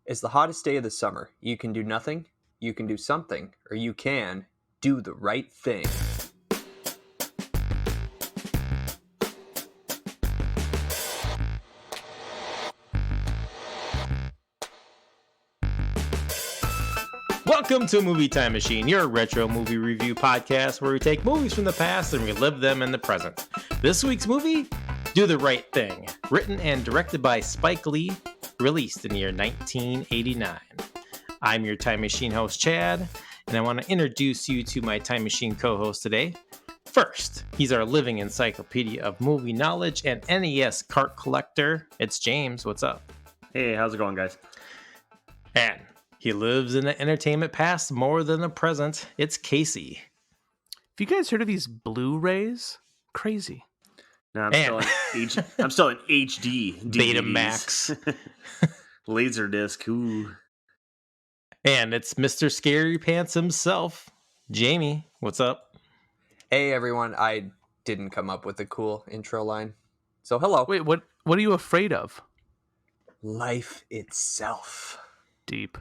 It's the hottest day of the summer. You can do nothing, you can do something, or you can do the right thing. Welcome to Movie Time Machine, your retro movie review podcast where we take movies from the past and relive them in the present. This week's movie, Do the Right Thing, written and directed by Spike Lee, released in the year 1989. I'm your Time Machine host, Chad, and I want to introduce you to my Time Machine co-host today. First, he's our living encyclopedia of movie knowledge and NES cart collector. It's James. What's up? Hey, how's it going, guys? And he lives in the entertainment past more than the present. It's Casey. Have you guys heard of these Blu-rays? Crazy. No, I'm still in HD. DVDs. Betamax. Laserdisc. Ooh. And it's Mr. Scary Pants himself, Jamie. What's up? Hey everyone, I didn't come up with a cool intro line. So hello. Wait, what are you afraid of? Life itself. Deep.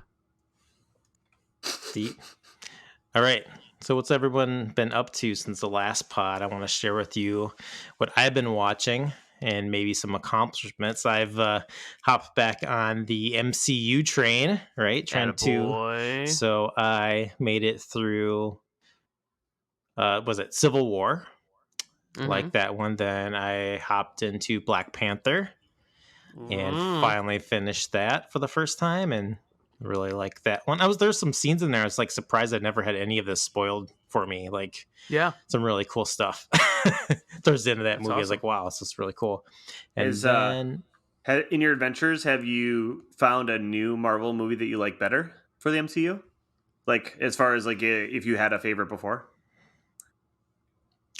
All right. So what's everyone been up to since the last pod? I want to share with you what I've been watching and maybe some accomplishments. I've hopped back on the MCU train, right? Attaboy. So I made it through, was it Civil War? Mm-hmm. Like that one. Then I hopped into Black Panther and finally finished that for the first time and really like that one. There's some scenes in there. I was like surprised I never had any of this spoiled for me. Like, yeah, some really cool stuff. Towards the end of that movie, awesome. I was like, wow, this is really cool. And In your adventures, have you found a new Marvel movie that you like better for the MCU? Like, as far as like if you had a favorite before?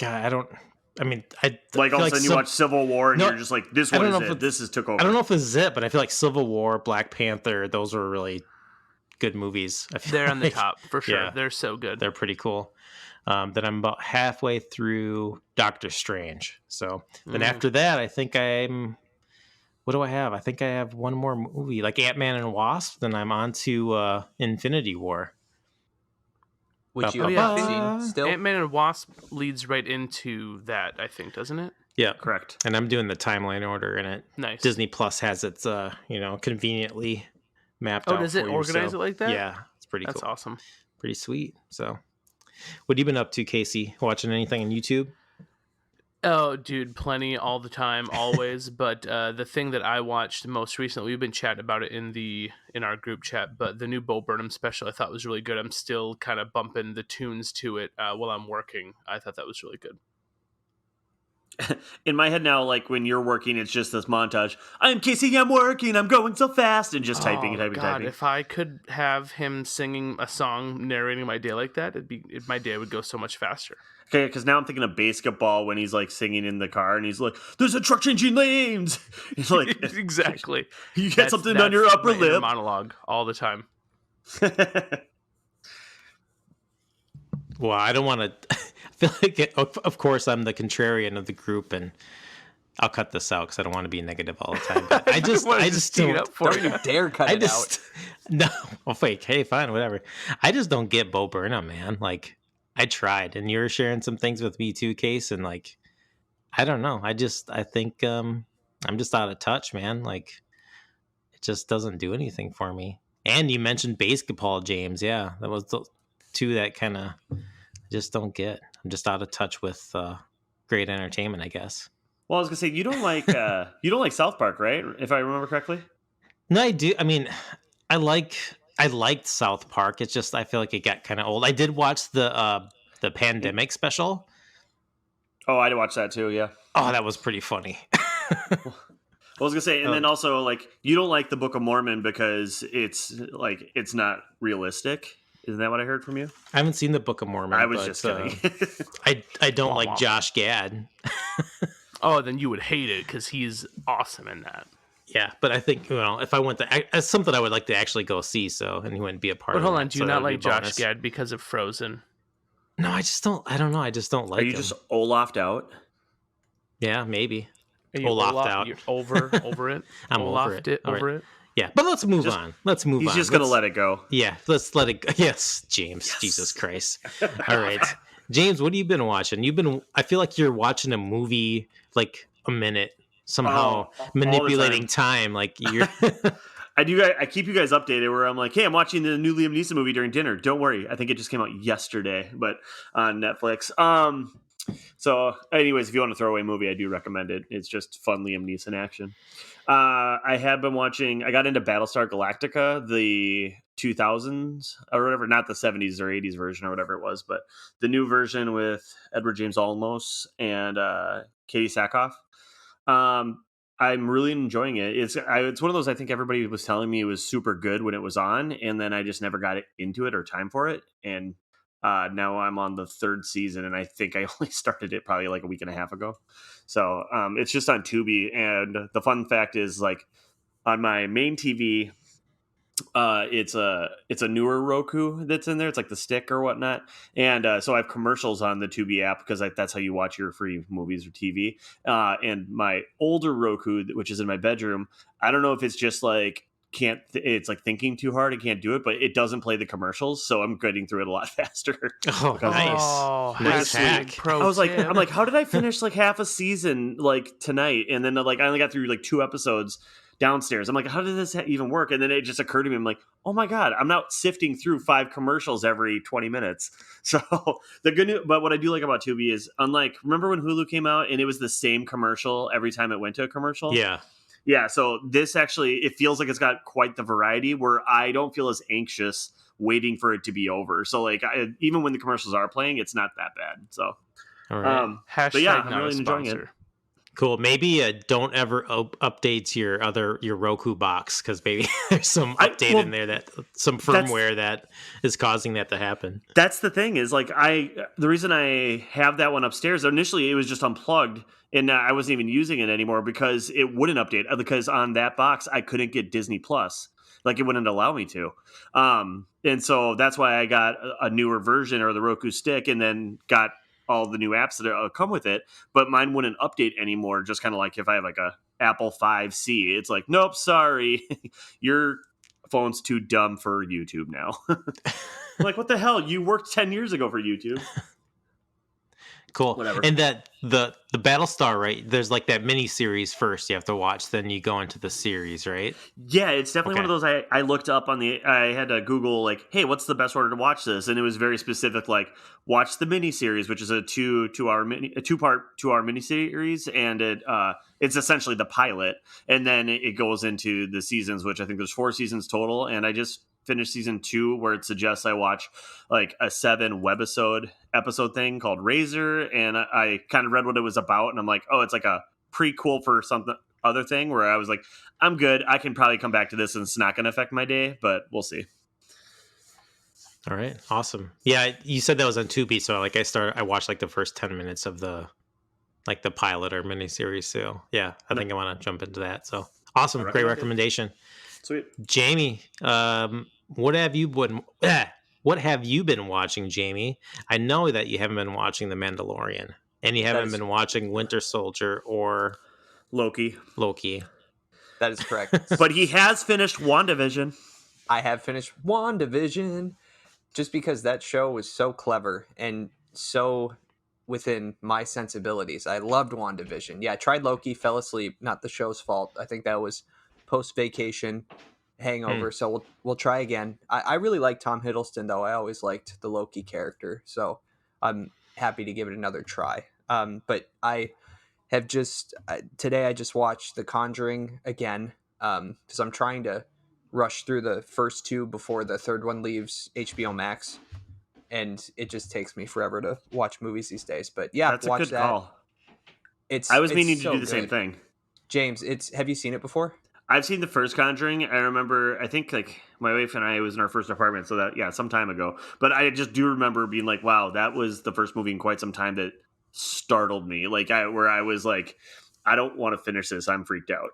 God, all of a sudden you watch Civil War and you're just like, this one is it. This is took over. I don't know if this is it, but I feel like Civil War, Black Panther, those were really good movies. They're on the top for sure. Yeah, they're so good. They're pretty cool. Then I'm about halfway through Doctor Strange. So then after that, I think what do I have? I think I have one more movie, like Ant-Man and Wasp. Then I'm on to Infinity War. Which you have seen still? Ant-Man and Wasp leads right into that, I think, doesn't it? Yeah, correct. And I'm doing the timeline order in it. Nice. Disney Plus has its, conveniently mapped out. Oh, does it organize it like that? Yeah, it's pretty cool. That's awesome. Pretty sweet. So, what have you been up to, Casey? Watching anything on YouTube? Oh, dude, plenty all the time, always. But the thing that I watched most recently, we've been chatting about it in our group chat, but the new Bo Burnham special I thought was really good. I'm still kind of bumping the tunes to it while I'm working. I thought that was really good. In my head now, like when you're working, it's just this montage. I'm Casey, I'm working, I'm going so fast, and just typing. If I could have him singing a song, narrating my day like that, my day would go so much faster. Okay, because now I'm thinking of basketball when he's like singing in the car and he's like, "There's a truck changing lanes." He's like, exactly. You get something on your upper lip. Monologue all the time. Well, I don't want to. I feel like, of course, I'm the contrarian of the group, and I'll cut this out because I don't want to be negative all the time. But I just don't dare cut it out. No, well, fake. Hey, fine, whatever. I just don't get Bo Burnham, man. Like, I tried, and you were sharing some things with me too, Case, and like, I don't know. I think I'm just out of touch, man. Like, it just doesn't do anything for me. And you mentioned basketball, James. Yeah, that was the two that kind of just don't get. I'm just out of touch with great entertainment, I guess. Well, I was gonna say you don't like South Park, right? If I remember correctly. No, I do. I mean, I liked South Park. It's just I feel like it got kind of old. I did watch the pandemic special. Oh, I did watch that too. Yeah. Oh, that was pretty funny. I was gonna say, and then also like you don't like the Book of Mormon because it's not realistic. Isn't that what I heard from you? I haven't seen the Book of Mormon. I was just kidding. I don't like Josh Gad. Oh, then you would hate it because he's awesome in that. Yeah, but I think if I went it's something I would like to actually go see. So and he wouldn't be a part. But of hold on, it, do you not like Josh Gad because of Frozen? No, I just don't. I don't know. I just don't like. Are you just Olaf'd out? Yeah, maybe. Are you Olaf'd out. You're over it. I'm Olaf'd over it. Over it. Yeah, but let's move on. Let's move on. He's just gonna let it go. Yeah, let's let it go. Yes, James. Yes. Jesus Christ. All right. James, what have you been watching? I feel like you're watching a movie like a minute, somehow manipulating time. Like you're I keep you guys updated where I'm like, hey, I'm watching the new Liam Neeson movie during dinner. Don't worry. I think it just came out yesterday, but on Netflix. So anyways, if you want to throw away a movie, I do recommend it. It's just fun Liam Neeson action. I have been watching, I got into Battlestar Galactica, the 2000s or whatever, not the 70s or 80s version or whatever it was, but the new version with Edward James Olmos and Katie Sackhoff. I'm really enjoying it. It's one of those, I think everybody was telling me it was super good when it was on, and then I just never got into it or time for it. And now I'm on the third season, and I think I only started it probably like a week and a half ago. So it's just on Tubi. And the fun fact is, like, on my main TV, it's a newer Roku that's in there. It's like the stick or whatnot. And so I have commercials on the Tubi app because that's how you watch your free movies or TV. And my older Roku, which is in my bedroom, I don't know if it's just like it's like thinking too hard and can't do it, but it doesn't play the commercials, so I'm getting through it a lot faster. Oh, nice hack. I was like, I'm like, how did I finish like half a season like tonight? And then like I only got through like 2 episodes downstairs. I'm like, how did this even work? And then it just occurred to me, I'm like, oh my god, I'm not sifting through 5 commercials every 20 minutes. So the good news, but what I do like about Tubi is, unlike, remember when Hulu came out and it was the same commercial every time it went to a commercial? Yeah, so this actually, it feels like it's got quite the variety where I don't feel as anxious waiting for it to be over. So like, even when the commercials are playing, it's not that bad. So, all right. But yeah, I'm really enjoying it. Cool. Maybe don't ever update your Roku box, because maybe there's some update in there, some firmware that is causing that to happen. That's the thing is, like, the reason I have that one upstairs, initially it was just unplugged and I wasn't even using it anymore because it wouldn't update, because on that box I couldn't get Disney Plus. Like, it wouldn't allow me to. And so that's why I got a newer version, or the Roku stick, and then got all the new apps that come with it, but mine wouldn't update anymore. Just kind of like if I have like a Apple 5C, it's like, nope, sorry, your phone's too dumb for YouTube now. I'm like, what the hell? You worked 10 years ago for YouTube. Cool. Whatever. And that the Battlestar, right? There's like that mini series first you have to watch, then you go into the series, right? Yeah, it's definitely one of those I looked up on I had to Google, like, hey, what's the best order to watch this? And it was very specific, like, watch the mini series, which is a 2-part 2-hour mini series, and it's essentially the pilot, and then it goes into the seasons, which I think there's 4 seasons total, and I just finished season 2, where it suggests I watch like a 7 webisode episode thing called Razor, and I kind of read what it was about, and I'm like, oh, it's like a prequel for something other thing, where I was like, I'm good, I can probably come back to this and it's not going to affect my day, but we'll see. All right, awesome. Yeah, you said that was on Tubi, so like I watched like the first 10 minutes of the pilot or miniseries. So yeah, I think I want to jump into that. So awesome, great recommendation. Sweet. Jamie, what have you been watching, Jamie? I know that you haven't been watching The Mandalorian, and you haven't been watching Winter Soldier or Loki. That is correct. But he has finished WandaVision. I have finished WandaVision, just because that show was so clever and so within my sensibilities. I loved WandaVision. Yeah, I tried Loki, fell asleep. Not the show's fault. I think that was post-vacation hangover, so we'll try again. I really like Tom Hiddleston, though. I always liked the Loki character, so I'm happy to give it another try. But I have today I just watched The Conjuring again, because I'm trying to rush through the first 2 before the third one leaves HBO Max, and it just takes me forever to watch movies these days. But yeah, that's a good call. I was meaning to do the same thing. James, have you seen it before? I've seen the first Conjuring. I remember, I think like my wife and I was in our first apartment, so that, yeah, some time ago. But I just do remember being like, wow, that was the first movie in quite some time that startled me. Like, where I was like, I don't want to finish this. I'm freaked out.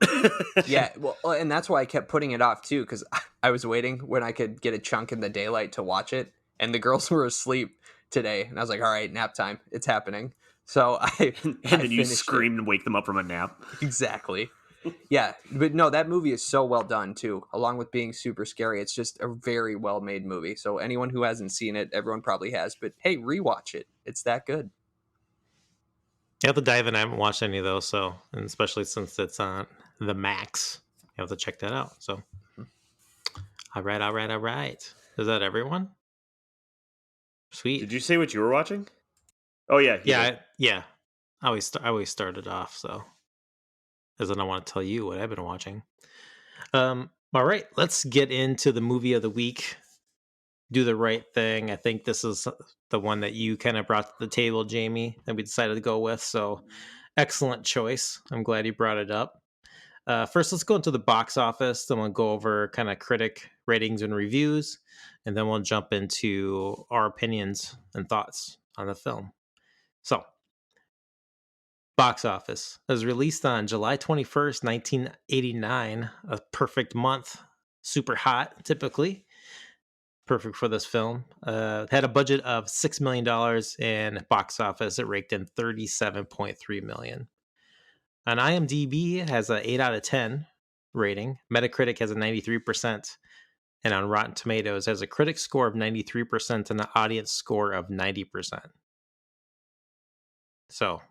Yeah, well, and that's why I kept putting it off too, because I was waiting when I could get a chunk in the daylight to watch it, and the girls were asleep today, and I was like, all right, nap time, it's happening. So I then you scream and wake them up from a nap. Exactly. Yeah, but no, that movie is so well done too. Along with being super scary, it's just a very well made movie. So anyone who hasn't seen it, everyone probably has. But hey, rewatch it. It's that good. You have to dive in. I haven't watched any of those, so and especially since it's on the Max, you have to check that out. So, all right, all right, all right. Is that everyone? Sweet. Did you say what you were watching? Oh yeah, you Yeah, did. yeah. I always started off, so because then I want to tell you what I've been watching. All right, let's get into the movie of the week. Do the right thing. I think this is the one that you kind of brought to the table, Jamie, that we decided to go with. So, excellent choice. I'm glad you brought it up. First, let's go into the box office. Then we'll go over kind of critic ratings and reviews, and then we'll jump into our opinions and thoughts on the film. So, box office it was released on July 21st, 1989. A perfect month, super hot, typically perfect for this film. Had a budget of $6 million and box office it raked in $37.3 million. On IMDb has an 8 out of 10 rating. Metacritic has a 93%. And on Rotten Tomatoes has a critic score of 93% and an audience score of 90%. So,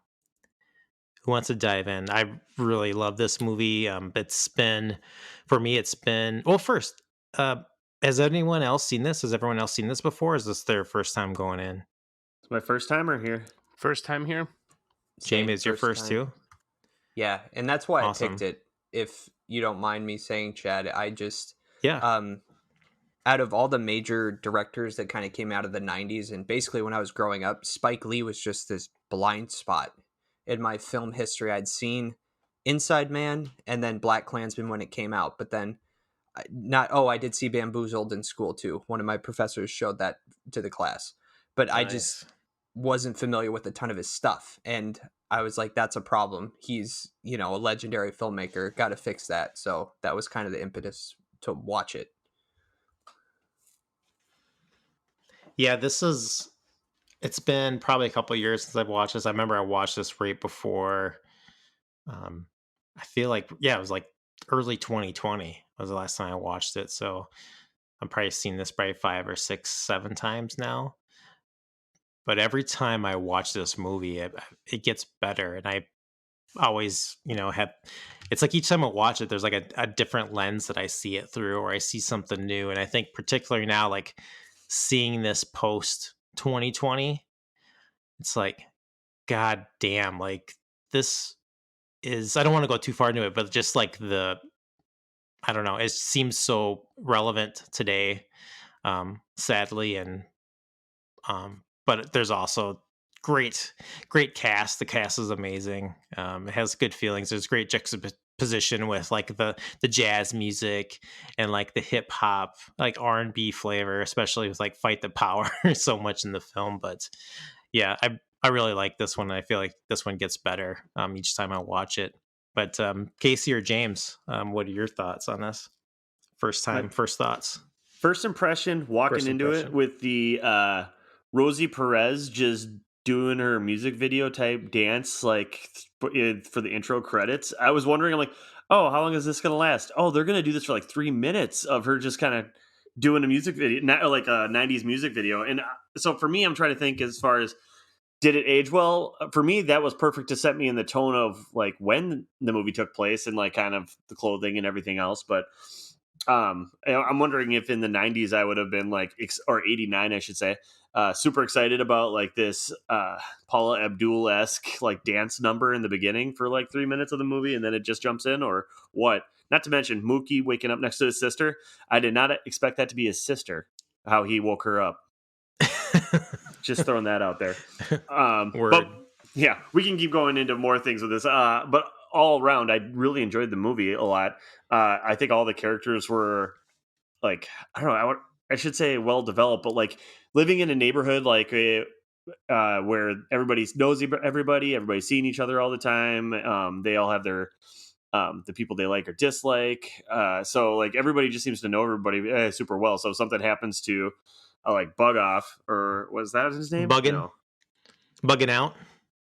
who wants to dive in? I really love this movie. For me, it's been, well, first, has anyone else seen this? Has everyone else seen this before? Or is this their first time going in? It's my first timer here. First time here. Jamie, Same is your first time. too? Yeah, and that's why I Awesome. picked it. If you don't mind me saying, Chad, I just Yeah. um out of all the major directors that kind of came out of the 90s and basically when I was growing up, Spike Lee was just this blind spot in my film history. I'd seen Inside Man and then Black Klansman when it came out, but then I did see Bamboozled in school too. One of my professors showed that to the class, but I Nice. just wasn't familiar with a ton of his stuff. And I was like, that's a problem. He's, a legendary filmmaker. Got to fix that. So that was kind of the impetus to watch it. Yeah, it's been probably a couple of years since I've watched this. I remember I watched this right before, um, I feel like, yeah, it was like early 2020 was the last time I watched it. So I've probably seen this probably 5 or 6, 7 times now. But every time I watch this movie, it gets better. And I always, have, it's like each time I watch it, there's like a different lens that I see it through, or I see something new. And I think particularly now, like seeing this post 2020, it's like, God damn, like this is, I don't want to go too far into it, but just like I don't know, it seems so relevant today, sadly. And, but there's also great cast. The cast is amazing. It has good feelings. There's great juxtaposition with like the jazz music and like the hip hop, like R&B flavor, especially with like Fight the Power so much in the film. But yeah, I really like this one. I feel like this one gets better each time I watch it. But Casey or James, what are your thoughts on this? First My time, first thoughts. first impression walking First into it impression. with the Rosie Perez just doing her music video type dance like for the intro credits. I was wondering, I'm like, oh, how long is this gonna last? Oh, they're gonna do this for like 3 minutes of her just kind of doing a music video, not like a 90s music video. And so for me, I'm trying to think as far as did it age well? For me, that was perfect to set me in the tone of like when the movie took place and like kind of the clothing and everything else. But I'm wondering if in the 90s I would have been like, or 89, I should say, super excited about like this Paula Abdul-esque like dance number in the beginning for like 3 minutes of the movie, and then it just jumps in, or what? Not to mention Mookie waking up next to his sister. I did not expect that to be his sister. How he woke her up. Just throwing that out there. But Word. yeah, we can keep going into more things with this. But all around, I really enjoyed the movie a lot. I think all the characters were like, I don't know, I should say well developed, but like living in a neighborhood like where everybody knows everybody, everybody's seeing each other all the time. They all have their the people they like or dislike. So like everybody just seems to know everybody super well. So if something happens to like Bug Off, or was that his name? Bugging No, bugging out.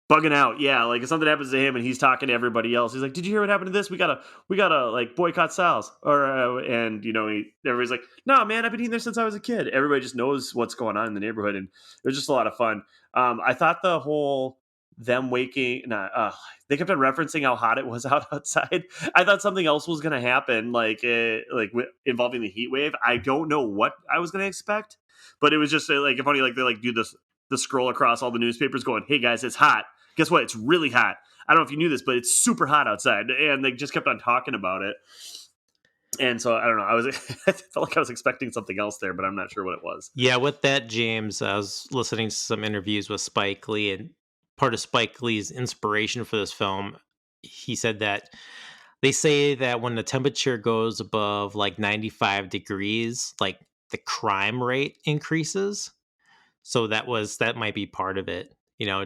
bugging out. Yeah, like if something happens to him and he's talking to everybody else, he's like, "Did you hear what happened to this? We gotta like boycott Sal's." Or and everybody's like, "No, man, I've been eating there since I was a kid." Everybody just knows what's going on in the neighborhood, and it was just a lot of fun. I thought the whole them waking, nah, they kept on referencing how hot it was outside. I thought something else was gonna happen, involving the heat wave. I don't know what I was gonna expect, but it was just like funny, like they like do this the scroll across all the newspapers going, "Hey guys, it's hot. Guess what? It's really hot. I don't know if you knew this, but it's super hot outside." And they just kept on talking about it. And so I don't know. I felt like I was expecting something else there, but I'm not sure what it was. Yeah, with that, James, I was listening to some interviews with Spike Lee, and part of Spike Lee's inspiration for this film, he said that they say that when the temperature goes above like 95 degrees, like the crime rate increases. So that might be part of it.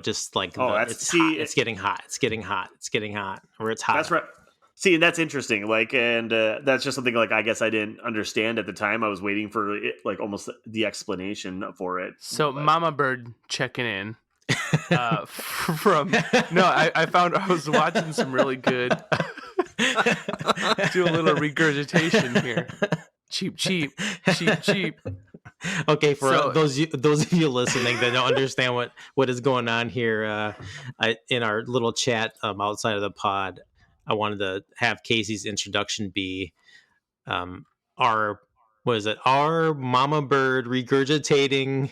Just like Oh, it's hot, it's getting hot, it's getting hot, it's getting hot, or it's hot. That's right. See, and that's interesting. Like, and that's just something like I guess I didn't understand at the time. I was waiting for it, like almost the explanation for it. So, Mama Bird checking in. I was watching some really good. Do a little regurgitation here. Cheap. Okay, for those of you listening that don't understand what is going on here, in our little chat outside of the pod, I wanted to have Casey's introduction be our Mama Bird regurgitating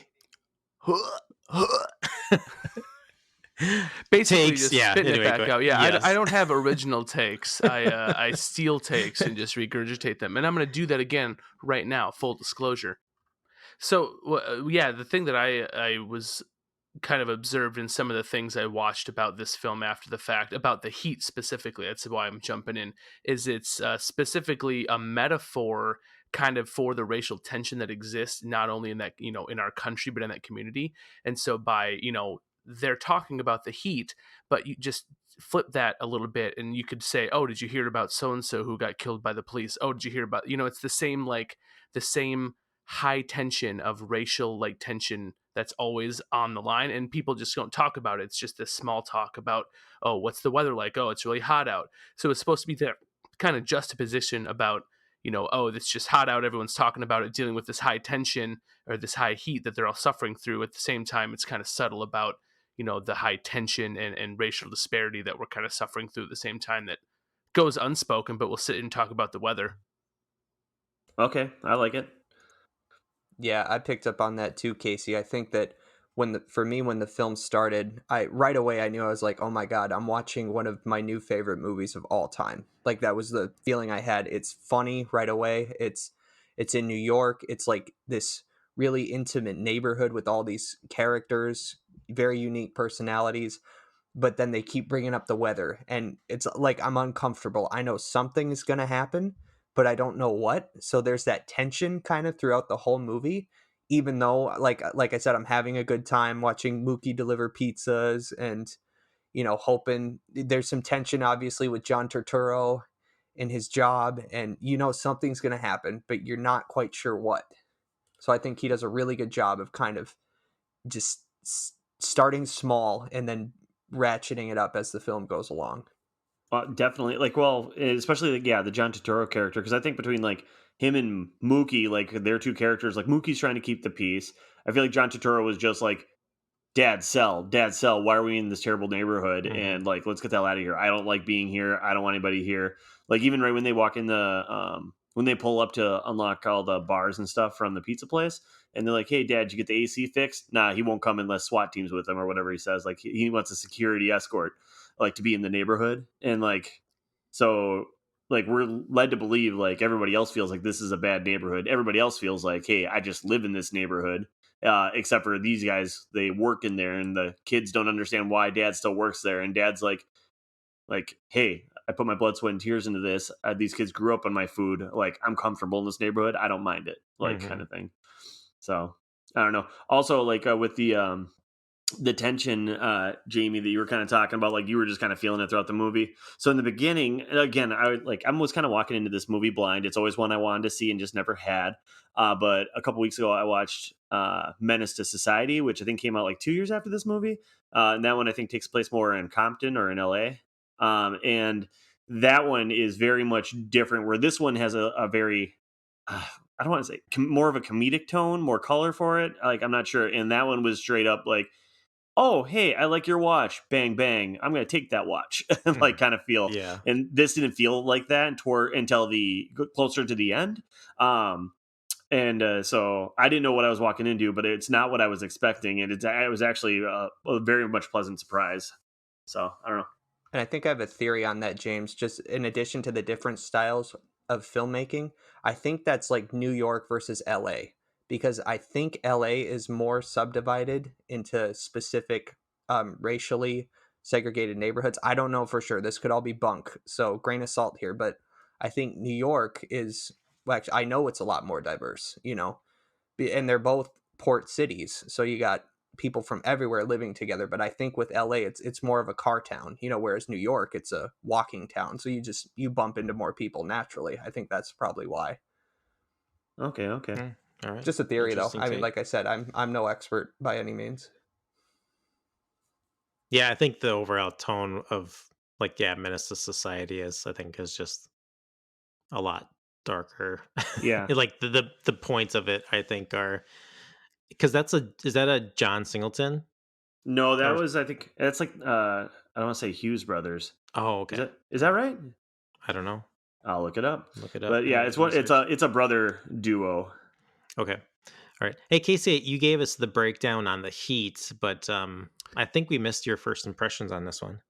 basically takes, just spitting it back out. Yeah, yes. I don't have original takes. I steal takes and just regurgitate them, and I'm going to do that again right now. Full disclosure. So the thing that I was kind of observed in some of the things I watched about this film after the fact, about the heat specifically, that's why I'm jumping in, is it's specifically a metaphor kind of for the racial tension that exists not only in that, in our country, but in that community. And so by, they're talking about the heat, but you just flip that a little bit and you could say, "Oh, did you hear about so-and-so who got killed by the police? Oh, did you hear about," it's the same high tension of racial like tension that's always on the line, and people just don't talk about it. It's just this small talk about, "Oh, what's the weather like? Oh, it's really hot out." So it's supposed to be that kind of juxtaposition about, "Oh, it's just hot out. Everyone's talking about it," dealing with this high tension or this high heat that they're all suffering through. At the same time, it's kind of subtle about, the high tension and racial disparity that we're kind of suffering through at the same time that goes unspoken, but we'll sit and talk about the weather. Okay, I like it. Yeah, I picked up on that too, Casey. I think that when the film started, right away I knew, I was like, "Oh my God, I'm watching one of my new favorite movies of all time." Like that was the feeling I had. It's funny right away. It's in New York. It's like this really intimate neighborhood with all these characters, very unique personalities. But then they keep bringing up the weather, and it's like I'm uncomfortable. I know something is going to happen, but I don't know what. So there's that tension kind of throughout the whole movie, even though like I said, I'm having a good time watching Mookie deliver pizzas and hoping. There's some tension obviously with John Turturro in his job, and something's going to happen, but you're not quite sure what. So I think he does a really good job of kind of just starting small and then ratcheting it up as the film goes along. Definitely, especially the John Turturro character, because I think between like him and Mookie, like their two characters, like Mookie's trying to keep the peace. I feel like John Turturro was just like, Dad, sell. Why are we in this terrible neighborhood? Mhm. And like, let's get the hell out of here. I don't like being here. I don't want anybody here. Like even right when they walk in when they pull up to unlock all the bars and stuff from the pizza place, and they're like, "Hey, Dad, did you get the AC fixed?" Nah, he won't come unless SWAT team's with him or whatever he says. Like he wants a security escort, like to be in the neighborhood, and like so. Like we're led to believe like everybody else feels like this is a bad neighborhood. Everybody else feels like, hey, I just live in this neighborhood. Except for these guys, they work in there, and the kids don't understand why Dad still works there. And Dad's like, hey, I put my blood, sweat, and tears into this. These kids grew up on my food. Like, I'm comfortable in this neighborhood. I don't mind it, kind of thing. So I don't know. Also, with the tension, Jamie, that you were kind of talking about, like you were just kind of feeling it throughout the movie. So in the beginning, again, I was kind of walking into this movie blind. It's always one I wanted to see and just never had. But a couple weeks ago, I watched Menace to Society, which I think came out like 2 years after this movie. and that one I think takes place more in Compton or in LA. And that one is very much different. Where this one has a very I don't want to say more of a comedic tone, more color for it. Like I'm not sure. And that one was straight up like, oh hey, I like your watch, bang bang, I'm gonna take that watch, like kind of feel. Yeah. And this didn't feel like that until the closer to the end. Um, and so I didn't know what I was walking into, but it's not what I was expecting, and it was actually a very much pleasant surprise. So I don't know. And I think I have a theory on that, James. Just in addition to the different styles of filmmaking, I think that's like New York versus LA, because I think LA is more subdivided into specific racially segregated neighborhoods. I don't know for sure. This could all be bunk, so grain of salt here. But I think New York is, well, actually, I know it's a lot more diverse, and they're both port cities. So you got people from everywhere living together. But I think with LA, it's more of a car town, whereas New York, it's a walking town. So you bump into more people naturally. I think that's probably why. Okay, okay. All right. Just a theory, though. Interesting I mean, take. like I said, I'm no expert by any means. Yeah, I think the overall tone of like Menace to Society is just a lot darker. Yeah. Like the points of it, I think, are because is that a John Singleton? No, that Or was I think that's like I don't want to say Hughes Brothers. oh, okay. Is that right? I don't know. I'll look it up. Look it up. But yeah, Yeah, it's research. it's a brother duo. Okay. All right. Hey, Casey, you gave us the breakdown on the Heat, but I think we missed your first impressions on this one.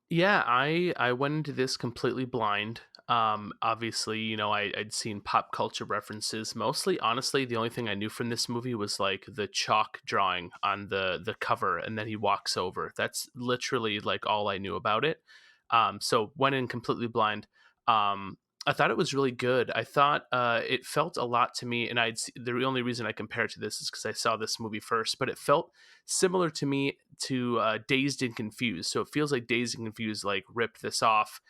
Yeah, I went into this completely blind. Obviously, I'd seen pop culture references. Mostly, honestly, the only thing I knew from this movie was like the chalk drawing on the cover, and then he walks over. That's literally like all I knew about it. So went in completely blind. I thought it was really good. I thought it felt a lot to me, and the only reason I compare it to this is because I saw this movie first, but it felt similar to me to Dazed and Confused. So it feels like Dazed and Confused like ripped this off,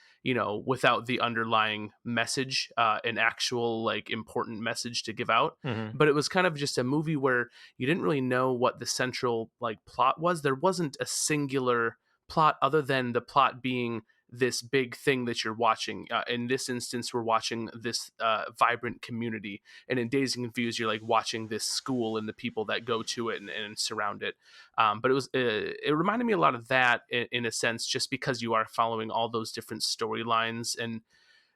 without the underlying message, an actual like important message to give out. Mm-hmm. But it was kind of just a movie where you didn't really know what the central like plot was. There wasn't a singular plot other than the plot being this big thing that you're watching. In this instance, we're watching this vibrant community, and in Dazed and Confused, you're like watching this school and the people that go to it and surround it. But it reminded me a lot of that in a sense, just because you are following all those different storylines, and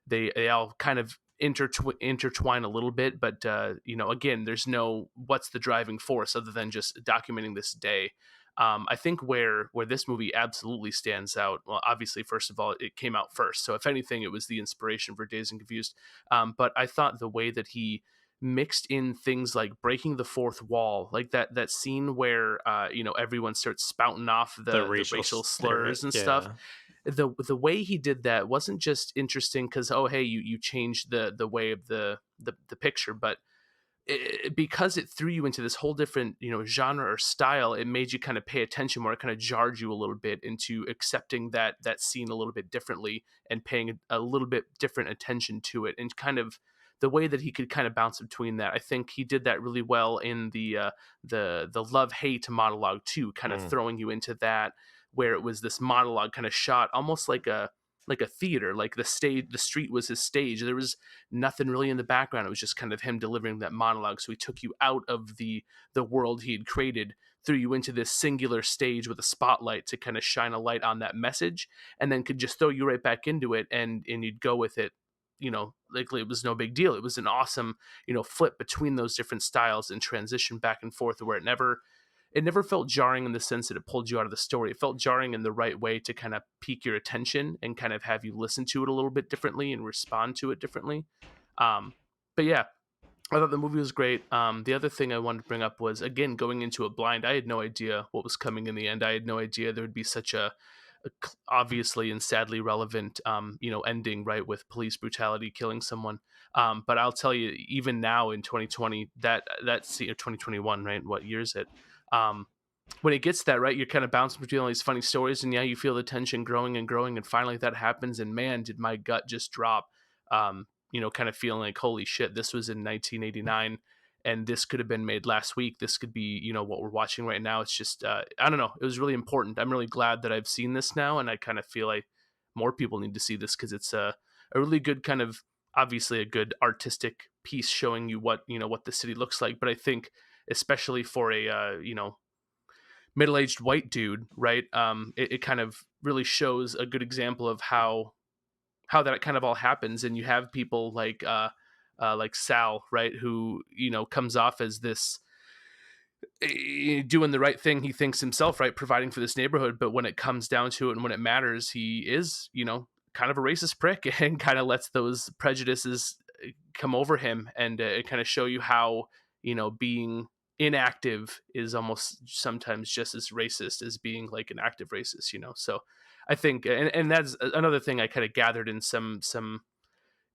they all kind of intertwine a little bit. But again, there's no what's the driving force other than just documenting this day. I think where this movie absolutely stands out. Well, obviously, first of all, it came out first, so if anything, it was the inspiration for Dazed and Confused. But I thought the way that he mixed in things like breaking the fourth wall, like that scene where everyone starts spouting off the racial slurs and stuff. Yeah. The way he did that wasn't just interesting because, oh hey, you changed the way of the picture, but because it threw you into this whole different genre or style. It made you kind of pay attention more. It kind of jarred you a little bit into accepting that scene a little bit differently and paying a little bit different attention to it, and kind of the way that he could kind of bounce between that. I think he did that really well in the love hate monologue too, kind of throwing you into that, where it was this monologue kind of shot almost like a theater, like the street was his stage. There was nothing really in the background. It was just kind of him delivering that monologue. So he took you out of the world he had created, threw you into this singular stage with a spotlight to kind of shine a light on that message, and then could just throw you right back into it, and you'd go with it. Like it was no big deal. It was an awesome, flip between those different styles and transition back and forth, where it never felt jarring in the sense that it pulled you out of the story. It felt jarring in the right way to kind of pique your attention and kind of have you listen to it a little bit differently and respond to it differently. But yeah, I thought the movie was great. The other thing I wanted to bring up was, again, going into it blind. I had no idea what was coming in the end. I had no idea there would be such a obviously and sadly relevant, ending, right, with police brutality killing someone. But I'll tell you, even now in 2020, that's 2021, right? What year is it? When it gets to that, right, you're kind of bouncing between all these funny stories, and yeah, you feel the tension growing and growing, and finally that happens, and man, did my gut just drop. Kind of feeling like, holy shit, this was in 1989, and this could have been made last week. This could be, you know, what we're watching right now. It's just, I don't know. It was really important. I'm really glad that I've seen this now, and I kind of feel like more people need to see this because it's a really good kind of, obviously a good artistic piece showing you what, you know, what the city looks like. But I think especially for a, you know, middle-aged white dude, right? It kind of really shows a good example of how that kind of all happens, and you have people like Sal, right, who, you know, comes off as this doing the right thing, he thinks himself, right, providing for this neighborhood, but when it comes down to it and when it matters, he is, you know, kind of a racist prick and kind of lets those prejudices come over him, and it kind of show you how, you know, being inactive is almost sometimes just as racist as being like an active racist, you know. So I think, and that's another thing I kind of gathered in some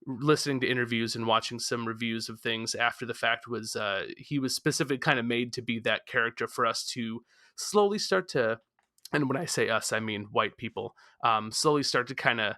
listening to interviews and watching some reviews of things after the fact, was he was specifically kind of made to be that character for us to slowly start to, and when I say us, I mean white people, slowly start to kind of,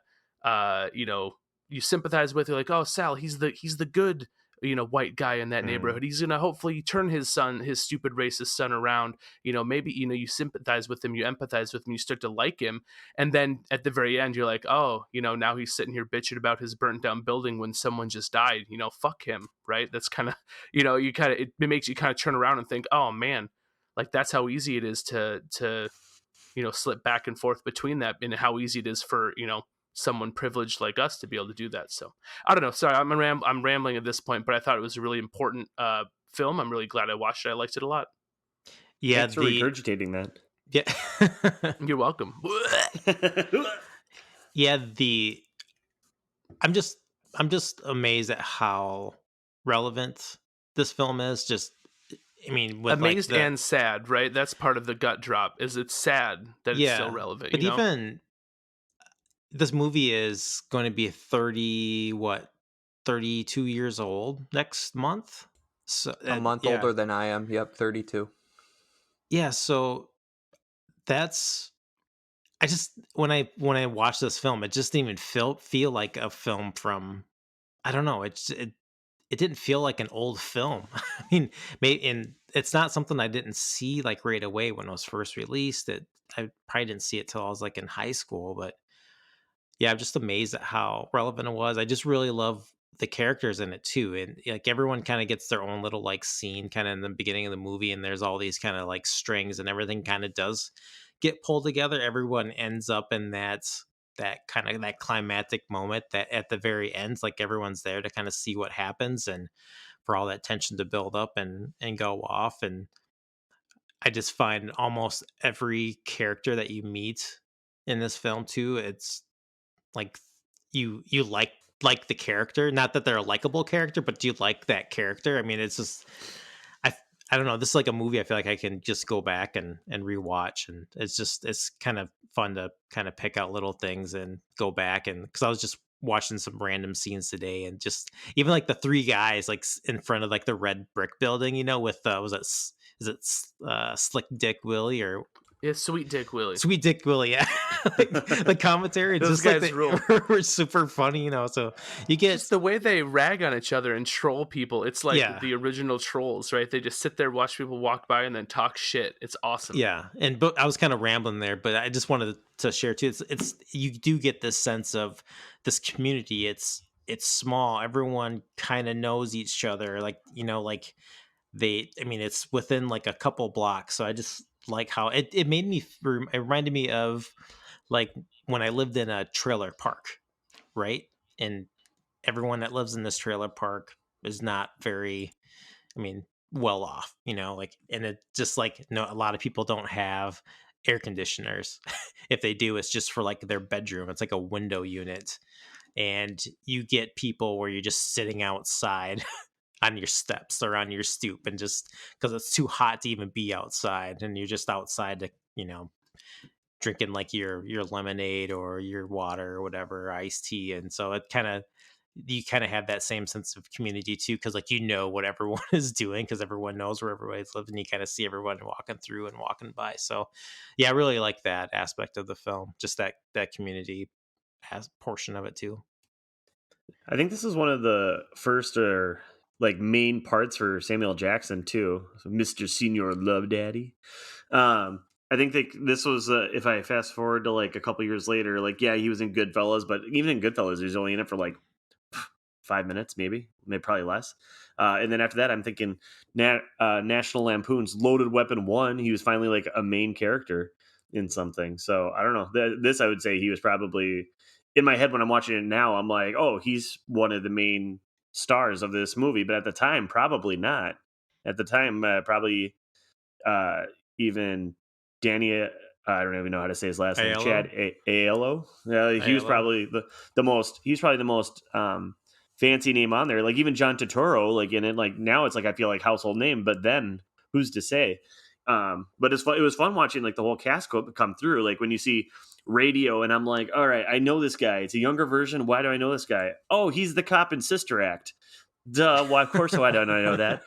you know, you sympathize with. You're like, oh, Sal, he's the good, you know, white guy in that neighborhood. He's gonna hopefully turn his stupid racist son around. You know, maybe, you know, you sympathize with him, you empathize with him, you start to like him, and then at the very end, you're like, oh, you know, now he's sitting here bitching about his burnt down building when someone just died. You know, fuck him, right? That's kind of, you know, you kind of, it makes you kind of turn around and think, oh man, like that's how easy it is to you know, slip back and forth between that, and how easy it is for, you know, someone privileged like us to be able to do that. So I don't know. Sorry, I'm rambling at this point, but I thought it was a really important film. I'm really glad I watched it. I liked it a lot. Yeah, Thanks for regurgitating that. yeah. You're welcome. Yeah, I'm just amazed at how relevant this film is. Just, I mean, with like Amazed the and sad, right? That's part of the gut drop. Is it's sad that it's still yeah, relevant, but you know? even this movie is going to be 32 years old next month. So A month yeah, older than I am. Yep, 32. yeah. So that's I just when I watch this film, it just didn't even feel like a film from, I don't know. It didn't feel like an old film. I mean, maybe, and it's not something I didn't see like right away when it was first released. I probably didn't see it till I was like in high school, but yeah, I'm just amazed at how relevant it was. I just really love the characters in it too, and like everyone kind of gets their own little like scene kind of in the beginning of the movie, and there's all these kind of like strings, and everything kind of does get pulled together. Everyone ends up in that kind of that climactic moment that at the very end, like everyone's there to kind of see what happens and for all that tension to build up and go off. And I just find almost every character that you meet in this film too, it's like you like the character, not that they're a likable character, but do you like that character? I mean, it's just I I don't know, this is like a movie I feel like I can just go back and rewatch, and it's kind of fun to kind of pick out little things and go back, and because I was just watching some random scenes today, and just even like the three guys like in front of like the red brick building, you know, with was it is it Slick Dick Willie or It's Sweet Dick Willie. Sweet Dick Willie, yeah. Like, the commentary, Those just like guys rule. were super funny, you know. So you get Just the way they rag on each other and troll people. It's like yeah, the original trolls, right? They just sit there, watch people walk by, and then talk shit. It's awesome. yeah. And but I was kind of rambling there, but I just wanted to share too. It's you do get this sense of this community. It's small. Everyone kind of knows each other. Like, you know, like I mean, it's within like a couple blocks. So I just like how it made me. It reminded me of like when I lived in a trailer park, right? And everyone that lives in this trailer park is not very, I mean, well off, you know, like, and it just like, no, a lot of people don't have air conditioners. If they do, it's just for like their bedroom. It's like a window unit. And you get people where you're just sitting outside on your steps or on your stoop, and just because it's too hot to even be outside, and you're just outside to, you know, drinking like your lemonade or your water or whatever, iced tea. And so it kind of, you kind of have that same sense of community too, because like you know what everyone is doing, because everyone knows where everybody's living. You kind of see everyone walking through and walking by. So yeah, I really like that aspect of the film, just that community has portion of it too. I think this is one of the first or like main parts for Samuel Jackson too. So Mr. Senior Love Daddy. I think this was if I fast forward to like a couple years later, like yeah, he was in Goodfellas, but even in Goodfellas, he was only in it for like 5 minutes, maybe probably less. And then after that, I'm thinking National Lampoon's Loaded Weapon 1. He was finally like a main character in something. So I don't know. This I would say he was probably in my head when I'm watching it now. I'm like, oh, he's one of the main stars of this movie. But at the time, probably not. At the time, probably uh, even Danny. I don't even know how to say his last name. Aiello? Chad Aiello. He was Aiello. probably the most. He's probably the most fancy name on there. Like even John Turturro, like in it. Like now, it's like I feel like household name. But then, who's to say? But it's fun. It was fun watching like the whole cast come through. Like when you see Radio, and I'm like, all right, I know this guy. It's a younger version. Why do I know this guy? Oh, he's the cop in Sister Act. Duh. Well, of course, why don't I know that?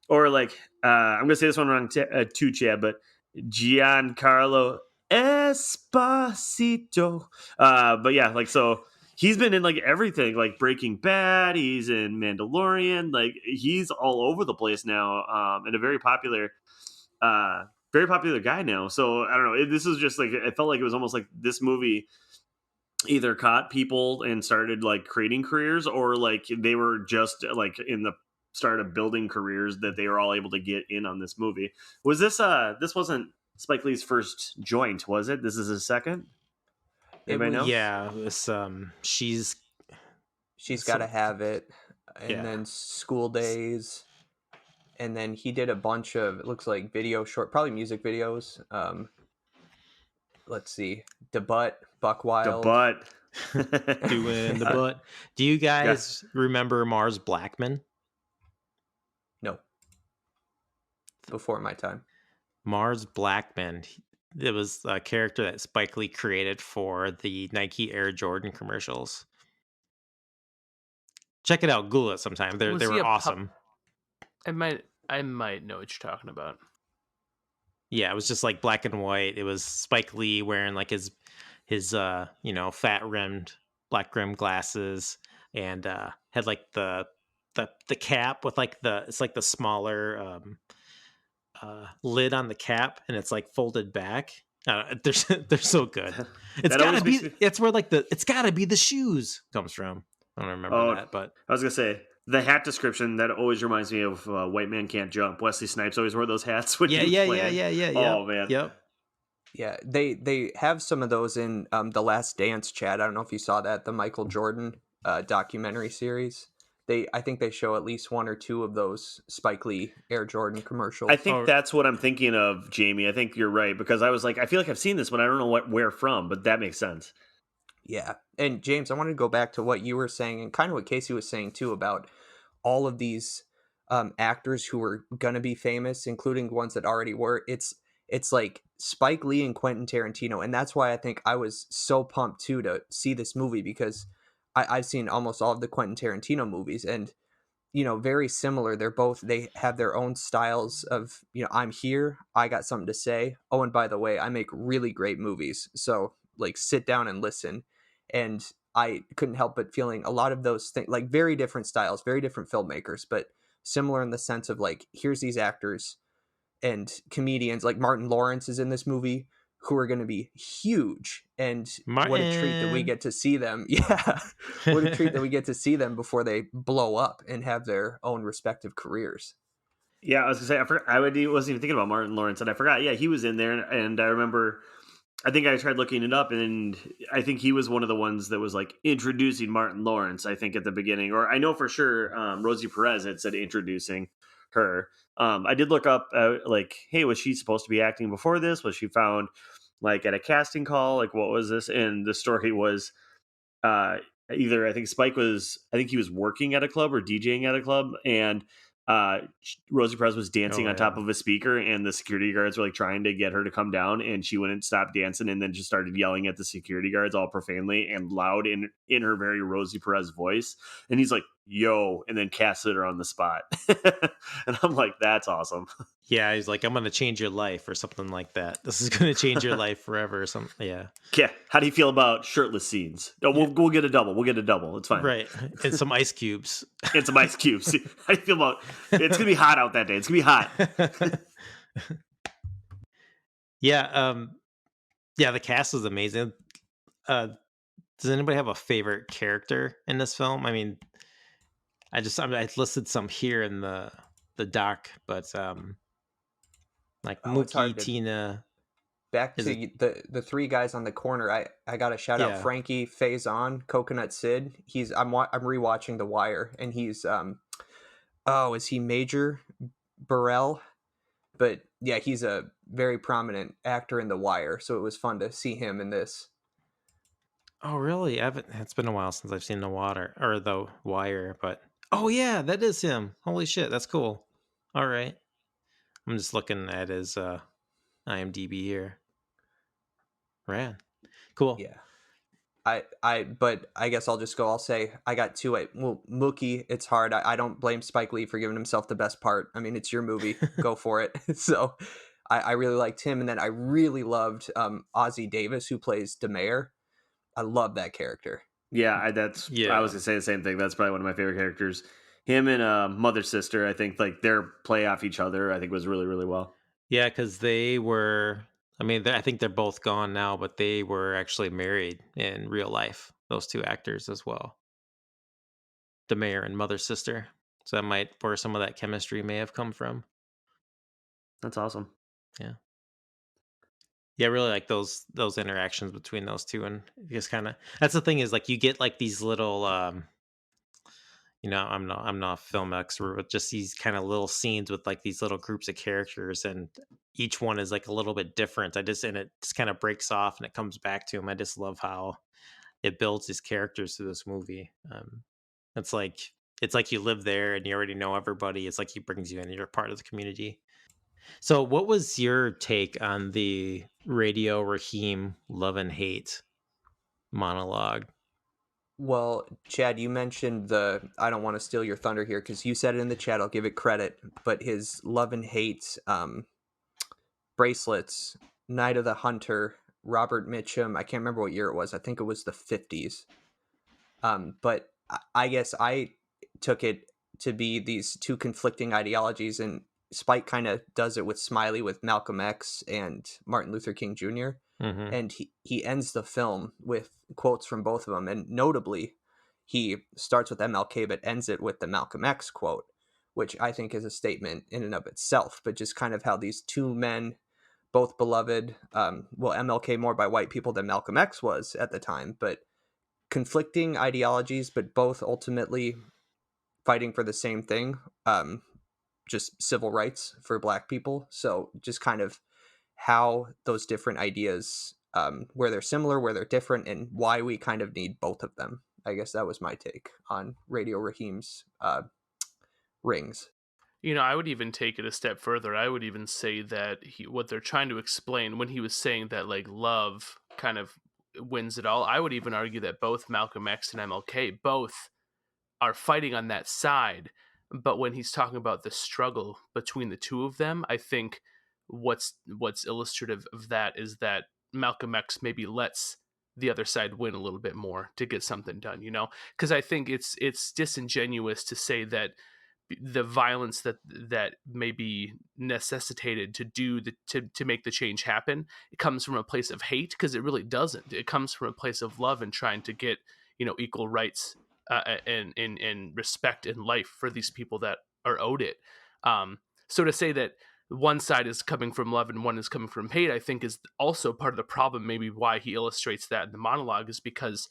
Or like, I'm gonna say this one wrong too, Chad, but Giancarlo Esposito. But yeah, like so he's been in like everything, like Breaking Bad. He's in Mandalorian. Like he's all over the place now, and a very popular guy now. So I don't know. This is just like it felt like it was almost like this movie either caught people and started like creating careers, or like they were just like in the start of building careers that they were all able to get in on this movie. Was this wasn't Spike Lee's first joint, was it? This is his second? It Anybody know? was Yeah, this she's Gotta Have It, and Yeah. then School Days, and then he did a bunch of, it looks like probably music videos. Let's see, The Butt, Buck The Wild. butt. doing the butt. Do you guys remember Mars Blackman? No, before my time. Mars Blackman. It was a character that Spike Lee created for the Nike Air Jordan commercials. Check it out. Google it sometime. They Was he were a awesome. I might know what you're talking about. Yeah, it was just like black and white. It was Spike Lee wearing like his fat rimmed black rimmed glasses, and had like the cap with like it's like the smaller lid on the cap, and it's like folded back. They're so good. It's That gotta always be. makes me- It's where like it's gotta be the shoes comes from. I don't remember that, but I was gonna say the hat description that always reminds me of White Man Can't Jump. Wesley Snipes always wore those hats when he was playing. Oh man, yep. Yeah, they have some of those in The Last Dance, Chad. I don't know if you saw that, the Michael Jordan documentary series. I think they show at least one or two of those Spike Lee Air Jordan commercials. I think that's what I'm thinking of, Jamie. I think you're right, because I was like, I feel like I've seen this, but I don't know where from. But that makes sense. Yeah. And James, I wanted to go back to what you were saying and kind of what Casey was saying too about all of these actors who were going to be famous, including ones that already were. It's like Spike Lee and Quentin Tarantino. And that's why I think I was so pumped too to see this movie, because I've seen almost all of the Quentin Tarantino movies, and very similar. They have their own styles of, I'm here, I got something to say. Oh, and by the way, I make really great movies. So like sit down and listen. And I couldn't help but feeling a lot of those things, like very different styles, very different filmmakers, but similar in the sense of like, here's these actors and comedians, like Martin Lawrence is in this movie, who are going to be huge. And what a treat that we get to see them. Yeah. What a treat that we get to see them before they blow up and have their own respective careers. Yeah, I was gonna say I wasn't even thinking about Martin Lawrence, and I forgot. Yeah, he was in there, and I remember. I think I tried looking it up, and I think he was one of the ones that was like introducing Martin Lawrence. I think at the beginning, or I know for sure, Rosie Perez had said introducing her. I did look up, like, hey, was she supposed to be acting before this? Was she found like at a casting call? Like, what was this? And the story was, either I think he was working at a club or DJing at a club, and Rosie Perez was dancing on top of a speaker, and the security guards were like trying to get her to come down, and she wouldn't stop dancing, and then just started yelling at the security guards all profanely and loud in her very Rosie Perez voice. And he's like, yo, and then casted her on the spot. And I'm like, that's awesome. Yeah, he's like, I'm gonna change your life or something like that. This is gonna change your life forever or something. Yeah. Yeah. How do you feel about shirtless scenes? No, we'll get a double. We'll get a double. It's fine. Right. And some ice cubes. And some ice cubes. How do you feel about it's gonna be hot out that day? It's gonna be hot. Yeah, yeah, the cast is amazing. Does anybody have a favorite character in this film? I mean, I listed some here in the doc, but like Oh, it's hard Mookie, to Tina, back is to it? the three guys on the corner. I got to shout out Yeah. Frankie Faison, Coconut Sid. I'm rewatching The Wire, and he's oh, is he Major Burrell? But yeah, he's a very prominent actor in The Wire, so it was fun to see him in this. Oh, really? It's been a while since I've seen the Wire, but oh yeah, that is him. Holy shit, that's cool. All right, I'm just looking at his IMDb here. Rad, cool. Yeah. But I guess I'll just go. I'll say I got two. Well, Mookie, it's hard. I don't blame Spike Lee for giving himself the best part. I mean, it's your movie. Go for it. So I really liked him. And then I really loved Ozzie Davis, who plays DeMayer. I love that character. Yeah, I Yeah. was gonna say the same thing. That's probably one of my favorite characters. Him and Mother Sister, I think like their play off each other, I think was really, really well. Yeah, because they were. I mean, I think they're both gone now, but they were actually married in real life. Those two actors as well, the mayor and mother sister. So that might where some of that chemistry may have come from. That's awesome. Yeah, yeah, I really like those interactions between those two, and just kind of that's the thing is like you get like these little I'm not a film expert, but just these kind of little scenes with like these little groups of characters, and each one is like a little bit different. And it just kind of breaks off and it comes back to him. I just love how it builds these characters to this movie. It's like you live there and you already know everybody. It's like he brings you in, and you're part of the community. So, what was your take on the Radio Raheem love and hate monologue? Well, Chad, you mentioned I don't want to steal your thunder here because you said it in the chat. I'll give it credit. But his love and hate bracelets, Night of the Hunter, Robert Mitchum. I can't remember what year it was. I think it was the 50s. But I guess I took it to be these two conflicting ideologies, and Spike kind of does it with Smiley with Malcolm X and Martin Luther King Jr. Mm-hmm. And he ends the film with quotes from both of them, and notably he starts with MLK but ends it with the Malcolm X quote, which I think is a statement in and of itself, but just kind of how these two men, both beloved, MLK more by white people than Malcolm X was at the time, but conflicting ideologies, but both ultimately fighting for the same thing, just civil rights for Black people. So just kind of how those different ideas, where they're similar, where they're different, and why we kind of need both of them. I guess that was my take on Radio Raheem's Rings. You know, I would even take it a step further. I would even say that what they're trying to explain when he was saying that like love kind of wins it all, I would even argue that both Malcolm X and MLK both are fighting on that side. But when he's talking about the struggle between the two of them, I think what's illustrative of that is that Malcolm X maybe lets the other side win a little bit more to get something done, you know? Because I think it's disingenuous to say that the violence that may be necessitated to make the change happen, it comes from a place of hate, because it really doesn't. It comes from a place of love and trying to get, you know, equal rights and respect in life for these people that are owed it. So to say that one side is coming from love and one is coming from hate, I think is also part of the problem. Maybe why he illustrates that in the monologue is because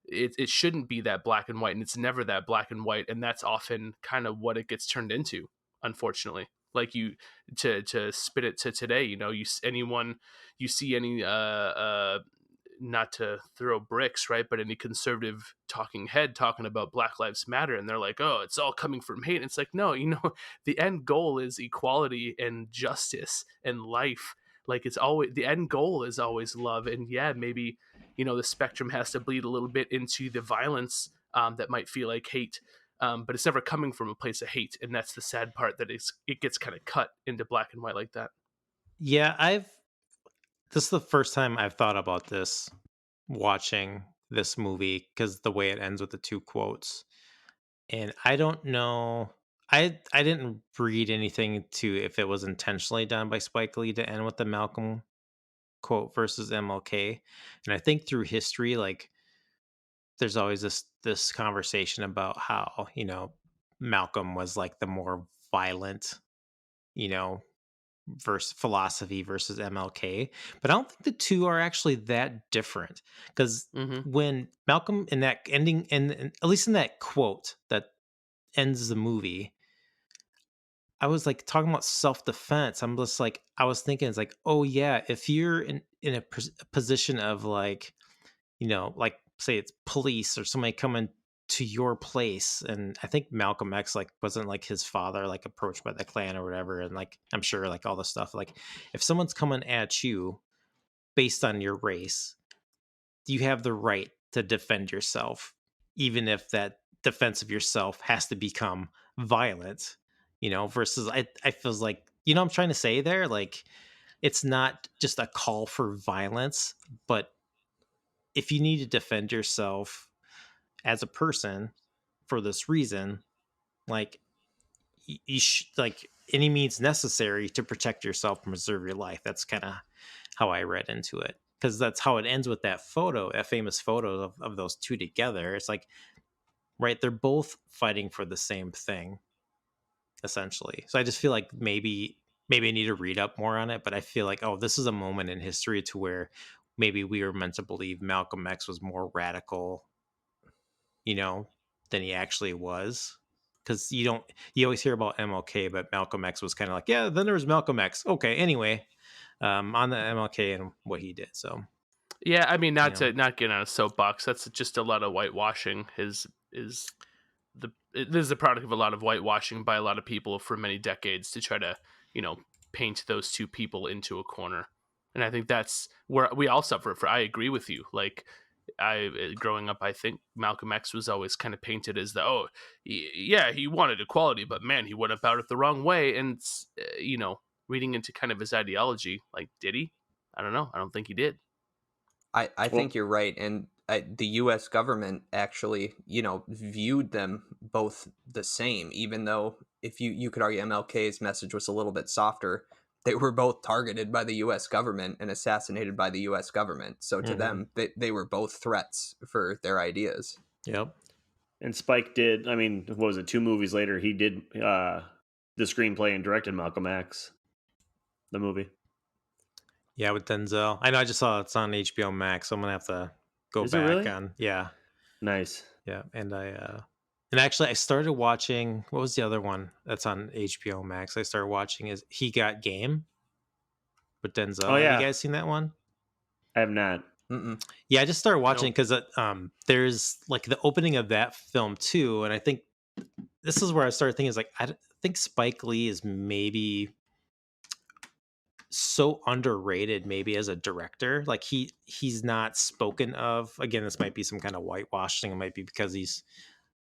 it shouldn't be that black and white, and it's never that black and white, and that's often kind of what it gets turned into, unfortunately. Like you to spit it to today, you know, you see any not to throw bricks, right, but any conservative talking head talking about Black Lives Matter, and they're like, oh, it's all coming from hate. And it's like, no, you know, the end goal is equality and justice and life. Like, it's always, the end goal is always love. And yeah, maybe, you know, the spectrum has to bleed a little bit into the violence that might feel like hate. but it's never coming from a place of hate, and that's the sad part, that it gets kind of cut into black and white like that. Yeah, this is the first time I've thought about this watching this movie, because the way it ends with the two quotes. And I don't know. I didn't read anything to if it was intentionally done by Spike Lee to end with the Malcolm quote versus MLK. And I think through history, like there's always this conversation about how, Malcolm was like the more violent, you know, versus philosophy versus MLK. But I don't think the two are actually that different, because Mm-hmm. when Malcolm in that ending, and at least in that quote that ends the movie, I was like talking about self defense. I'm just like, I was thinking, it's like, oh yeah, if you're in a position of like, like say it's police or somebody coming to your place, and I think Malcolm X like wasn't like his father like approached by the Klan or whatever, and like I'm sure like all the stuff, like if someone's coming at you based on your race, you have the right to defend yourself, even if that defense of yourself has to become violent, versus I feels like, I'm trying to say there, like it's not just a call for violence, but if you need to defend yourself as a person for this reason, like like any means necessary to protect yourself and preserve your life. That's kind of how I read into it, because that's how it ends with that photo, that famous photo of those two together. It's like, right, they're both fighting for the same thing essentially. So I just feel like maybe I need to read up more on it, but I feel like, oh, this is a moment in history to where maybe we were meant to believe Malcolm X was more radical, than he actually was. Because you always hear about MLK, but Malcolm X was kind of like, yeah, then there was Malcolm X. Okay, anyway, on the MLK and what he did. So, Yeah, I mean, you not know, to not get on a soapbox. That's just a lot of whitewashing. This is a product of a lot of whitewashing by a lot of people for many decades to try to, you know, paint those two people into a corner. And I think that's where we all suffer for. I agree with you. Like, growing up, I think Malcolm X was always kind of painted as yeah, he wanted equality, but man, he went about it the wrong way. And reading into kind of his ideology, like, did he? I don't know. I don't think he did. I Well, think you're right. And the U.S. government actually, viewed them both the same, even though if you could argue MLK's message was a little bit softer, they were both targeted by the U.S. government and assassinated by the U.S. government. So to mm-hmm. them, they were both threats for their ideas. Yep. and Spike did. I mean, what was it? 2 movies later, he did the screenplay and directed Malcolm X, the movie. Yeah, with Denzel. I know I just saw it's on HBO Max, so I'm gonna have to go Is it back really on. Yeah, nice? yeah. And actually I started watching, what was the other one that's on HBO Max? I started watching is He Got Game with Oh Denzel. Have you yeah, guys seen that one? I have not. Mm-mm. Yeah, I just started watching Nope. because there's like the opening of that film too, and I think this is where I started thinking is like think Spike Lee is maybe so underrated maybe as a director. Like he's not spoken of. Again, this might be some kind of whitewashing. It might be because he's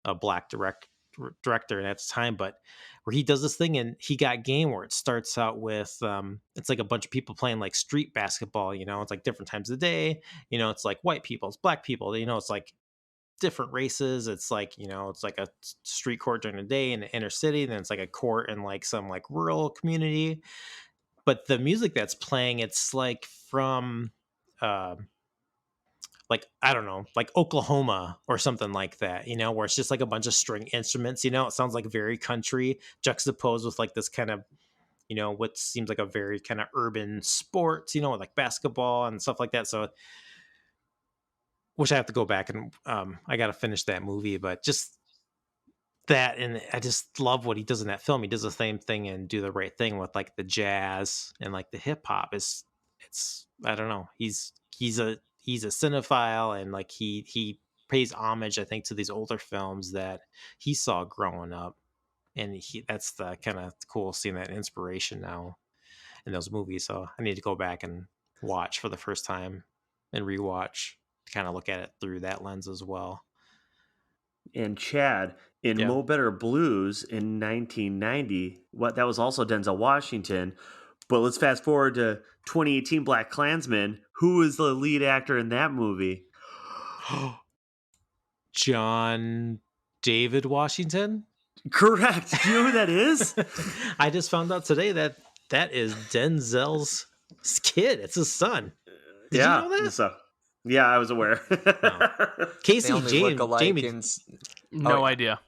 a black director at the time, but where he does this thing and He Got Game, where it starts out with it's like a bunch of people playing like street basketball. It's like different times of the day. It's like white people, it's black people. It's like different races. It's like it's like a street court during the day in the inner city, then it's like a court in like some like rural community. But the music that's playing, it's like from uh, like I don't know, like Oklahoma or something like that, where it's just like a bunch of string instruments. It sounds like very country juxtaposed with like this kind of what seems like a very kind of urban sports, with like basketball and stuff like that. So which I have to go back and I got to finish that movie, but just that, and I just love what he does in that film. He does the same thing and Do the Right Thing with like the jazz and like the hip hop. It's I don't know. He's a cinephile, and like he pays homage, I think, to these older films that he saw growing up, and that's the kind of cool seeing that inspiration now in those movies. So I need to go back and watch for the first time and rewatch to kind of look at it through that lens as well. And Chad, in Yeah. Mo Better Blues in 1990. What that was also Denzel Washington. But let's fast forward to 2018 Black Klansman. Who is the lead actor in that movie? John David Washington. Correct. Do you know who that is? I just found out today that is Denzel's kid. It's his son. Did you know that? So, yeah, I was aware. They Casey only look alike Jamie. in No yeah. idea.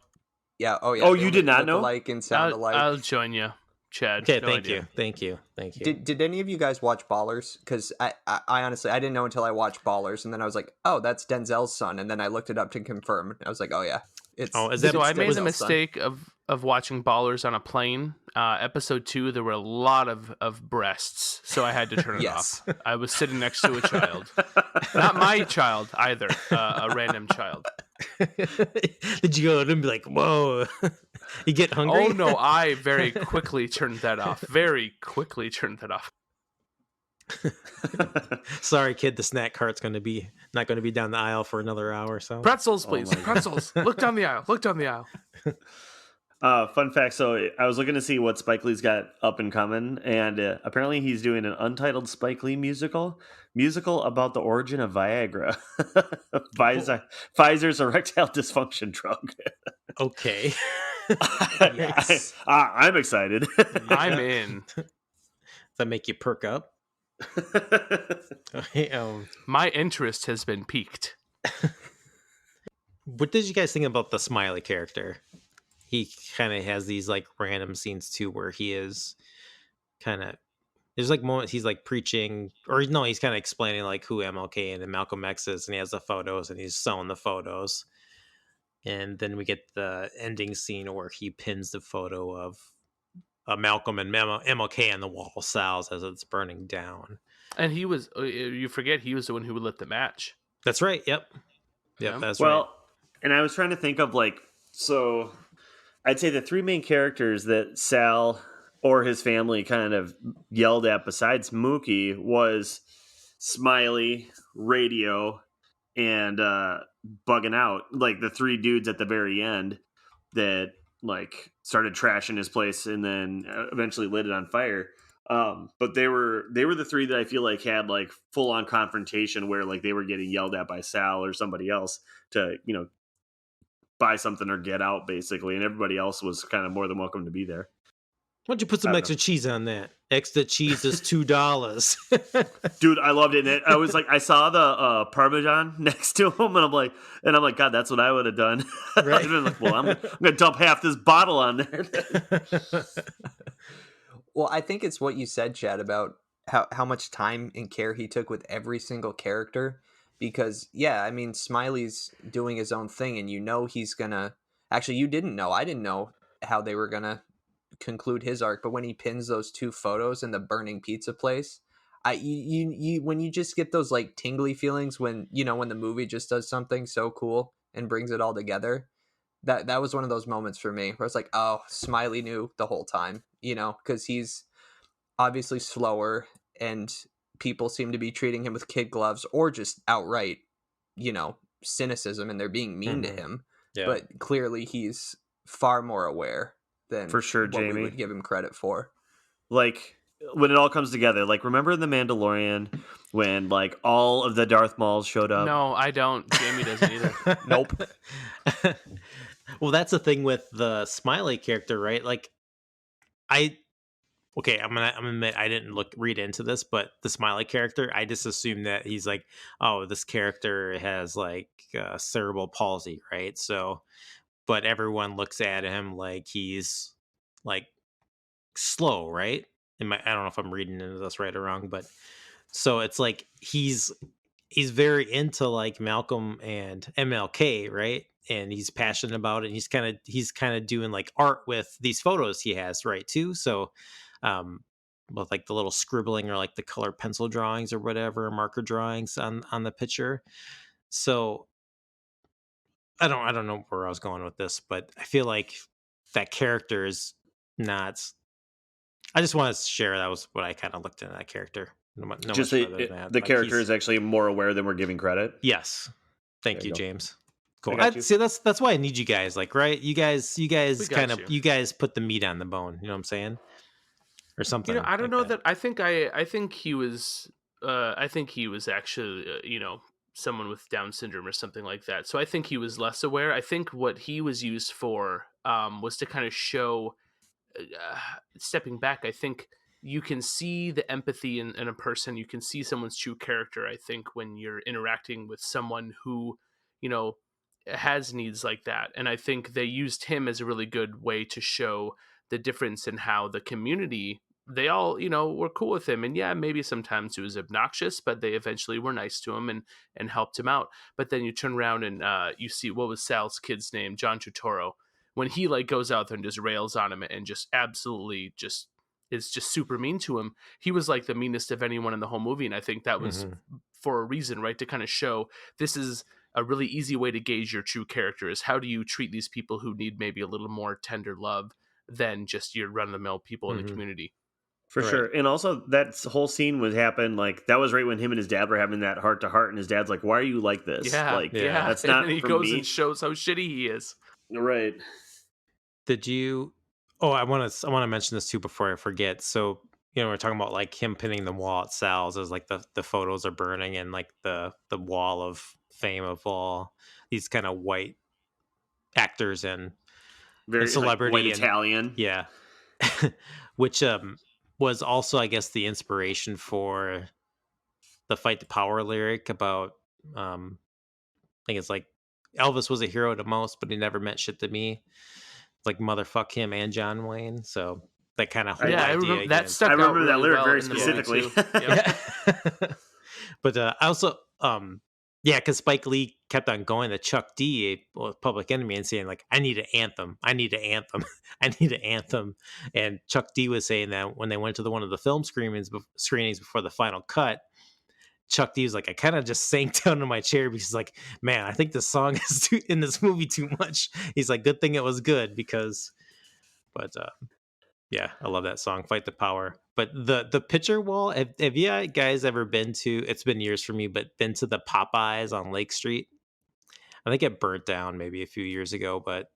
Yeah. Oh, yeah. Oh, they you only did not look know? alike and sound alike. I'll join you, Chad. Okay, No thank idea. you, thank you, thank you. Did any of you guys watch Ballers? Because I honestly I didn't know until I watched Ballers, and then I was like, oh, that's Denzel's son, and then I looked it up to confirm, and I was like, oh yeah, it's. Oh, is that- So I made the Denzel's son. mistake of watching Ballers on a plane. Episode 2, there were a lot of breasts, so I had to turn it Yes. off. I was sitting next to a child, not my child either, a random child. Did you go and be like, whoa? You get hungry? Oh no, I very quickly turned that off. Very quickly turned that off. Sorry, kid. The snack cart's not going to be down the aisle for another hour or so. Pretzels, Oh please. my God. Pretzels. Look down the aisle. Look down the aisle. Fun fact. So I was looking to see what Spike Lee's got up and coming, and apparently he's doing an untitled Spike Lee musical about the origin of Viagra, Pfizer's erectile dysfunction drug. Okay. Yes. I'm excited. I'm in. Does that make you perk up? Okay, My interest has been piqued. what did you guys think about the Smiley character? He kind of has these like random scenes too where he is kind of, there's like moments he's like preaching, or no, he's kind of explaining like who MLK and Malcolm X is, and he has the photos and he's selling the photos. And then we get the ending scene where he pins the photo of Malcolm and MLK on the wall of Sal's as it's burning down. And he was, you forget, he was the one who lit the match. That's right. Yep. Yeah. That's Well, right. and I was trying to think of like, so I'd say the three main characters that Sal or his family kind of yelled at besides Mookie was Smiley, Radio, and Bugging Out. Like the three dudes at the very end that like started trashing his place and then eventually lit it on fire. But they were the three that I feel like had like full on confrontation where like they were getting yelled at by Sal or somebody else to, you know, buy something or get out basically. And everybody else was kind of more than welcome to be there. Why don't you put some I don't extra cheese on that? Extra cheese is $2. Dude, I loved it. And I was like, I saw the Parmesan next to him and I'm like, God, that's what I would have done. I'd Right. been like, well, I'm going to dump half this bottle on there. Well, I think it's what you said, Chad, about how much time and care he took with every single character. Because, yeah, I mean, Smiley's doing his own thing, and you know he's gonna. Actually, you didn't know. I didn't know how they were gonna conclude his arc. But when he pins those two photos in the burning pizza place, when you just get those like tingly feelings when when the movie just does something so cool and brings it all together. That was one of those moments for me where it's like, oh, Smiley knew the whole time, because he's obviously slower and people seem to be treating him with kid gloves or just outright, cynicism, and they're being mean to him. Yeah. But clearly he's far more aware than For sure, what Jamie. we would give him credit for. Like when it all comes together, like remember in The Mandalorian when like all of the Darth Mauls showed up? No, I don't. Jamie doesn't either. Nope. Well, that's the thing with the Smiley character, right? Like, I'm gonna admit I didn't read into this, but the Smiley character, I just assumed that he's like, oh, this character has like cerebral palsy, right? So, but everyone looks at him like he's like slow, right? I don't know if I'm reading into this right or wrong, but so it's like he's very into like Malcolm and MLK, right? And he's passionate about it. And he's kind of doing like art with these photos he has, right? Too. So, with like the little scribbling or like the color pencil drawings or whatever, marker drawings on the picture. So I don't know where I was going with this, but I feel like that character is not. I just wanted to share that was what I kind of looked at that character. No Just much further than that. the Like, character is actually more aware than we're giving credit. Yes. Thank There you, you go. James. Cool. I got you. See, that's why I need you guys. Like, right? You guys We got you guys put the meat on the bone. You know what I'm saying? Or something. I don't like know that. I think he was actually someone with Down syndrome or something like that. So I think he was less aware. I think what he was used for was to kind of show stepping back. I think you can see the empathy in a person. You can see someone's true character. I think when you're interacting with someone who you know has needs like that, and I think they used him as a really good way to show the difference in how the community, they all were cool with him. And yeah, maybe sometimes it was obnoxious, but they eventually were nice to him and helped him out. But then you turn around and you see, what was Sal's kid's name, John Turturro, when he like goes out there and just rails on him and just absolutely just is just super mean to him. He was like the meanest of anyone in the whole movie, and I think that was for a reason, right? To kind of show this is a really easy way to gauge your true character, is how do you treat these people who need maybe a little more tender love than just your run-of-the-mill people in the community. For Right. sure. And also that whole scene would happen, like that was right when him and his dad were having that heart to heart, and his dad's like, "Why are you like this? Yeah, Like, yeah. that's not And he for goes me." and shows how shitty he is. Right. Did you? Oh, I want to mention this too before I forget. So we're talking about like him pinning the wall at Sal's as like the photos are burning, and like the wall of fame of all these kind of white actors and Very celebrity like, white and Italian. yeah, which was also, I guess, the inspiration for the Fight the Power lyric about I think it's like Elvis was a hero to most, but he never meant shit to me. Like motherfuck him and John Wayne. So that kind of whole Yeah, I idea remember that again. stuck I out remember that really lyric well very in the movie, specifically. too. Yep. Yeah. But I also yeah, because Spike Lee kept on going to Chuck D, Public Enemy, and saying like, "I need an anthem. I need an anthem. I need an anthem." And Chuck D was saying that when they went to one of the film screenings before the final cut, Chuck D was like, "I kind of just sank down in my chair because like, man, I think the song is in this movie too much." He's like, "Good thing it was good because," but yeah, I love that song, Fight the Power. But the picture wall, have you guys ever been to, it's been years for me, but been to the Popeyes on Lake Street? I think it burnt down maybe a few years ago, but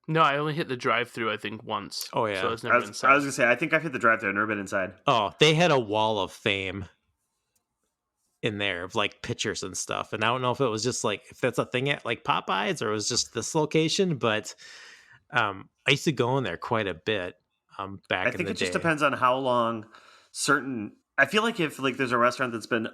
No, I only hit the drive-through, I think, once. oh yeah. So I was I never was inside. gonna say, I think I've hit the drive there, never been inside. Oh, they had a wall of fame in there of like pictures and stuff. And I don't know if it was just like, if that's a thing at like Popeyes or it was just this location, but I used to go in there quite a bit back I in think the it just day. depends on how long certain. I feel like if like there's a restaurant that's been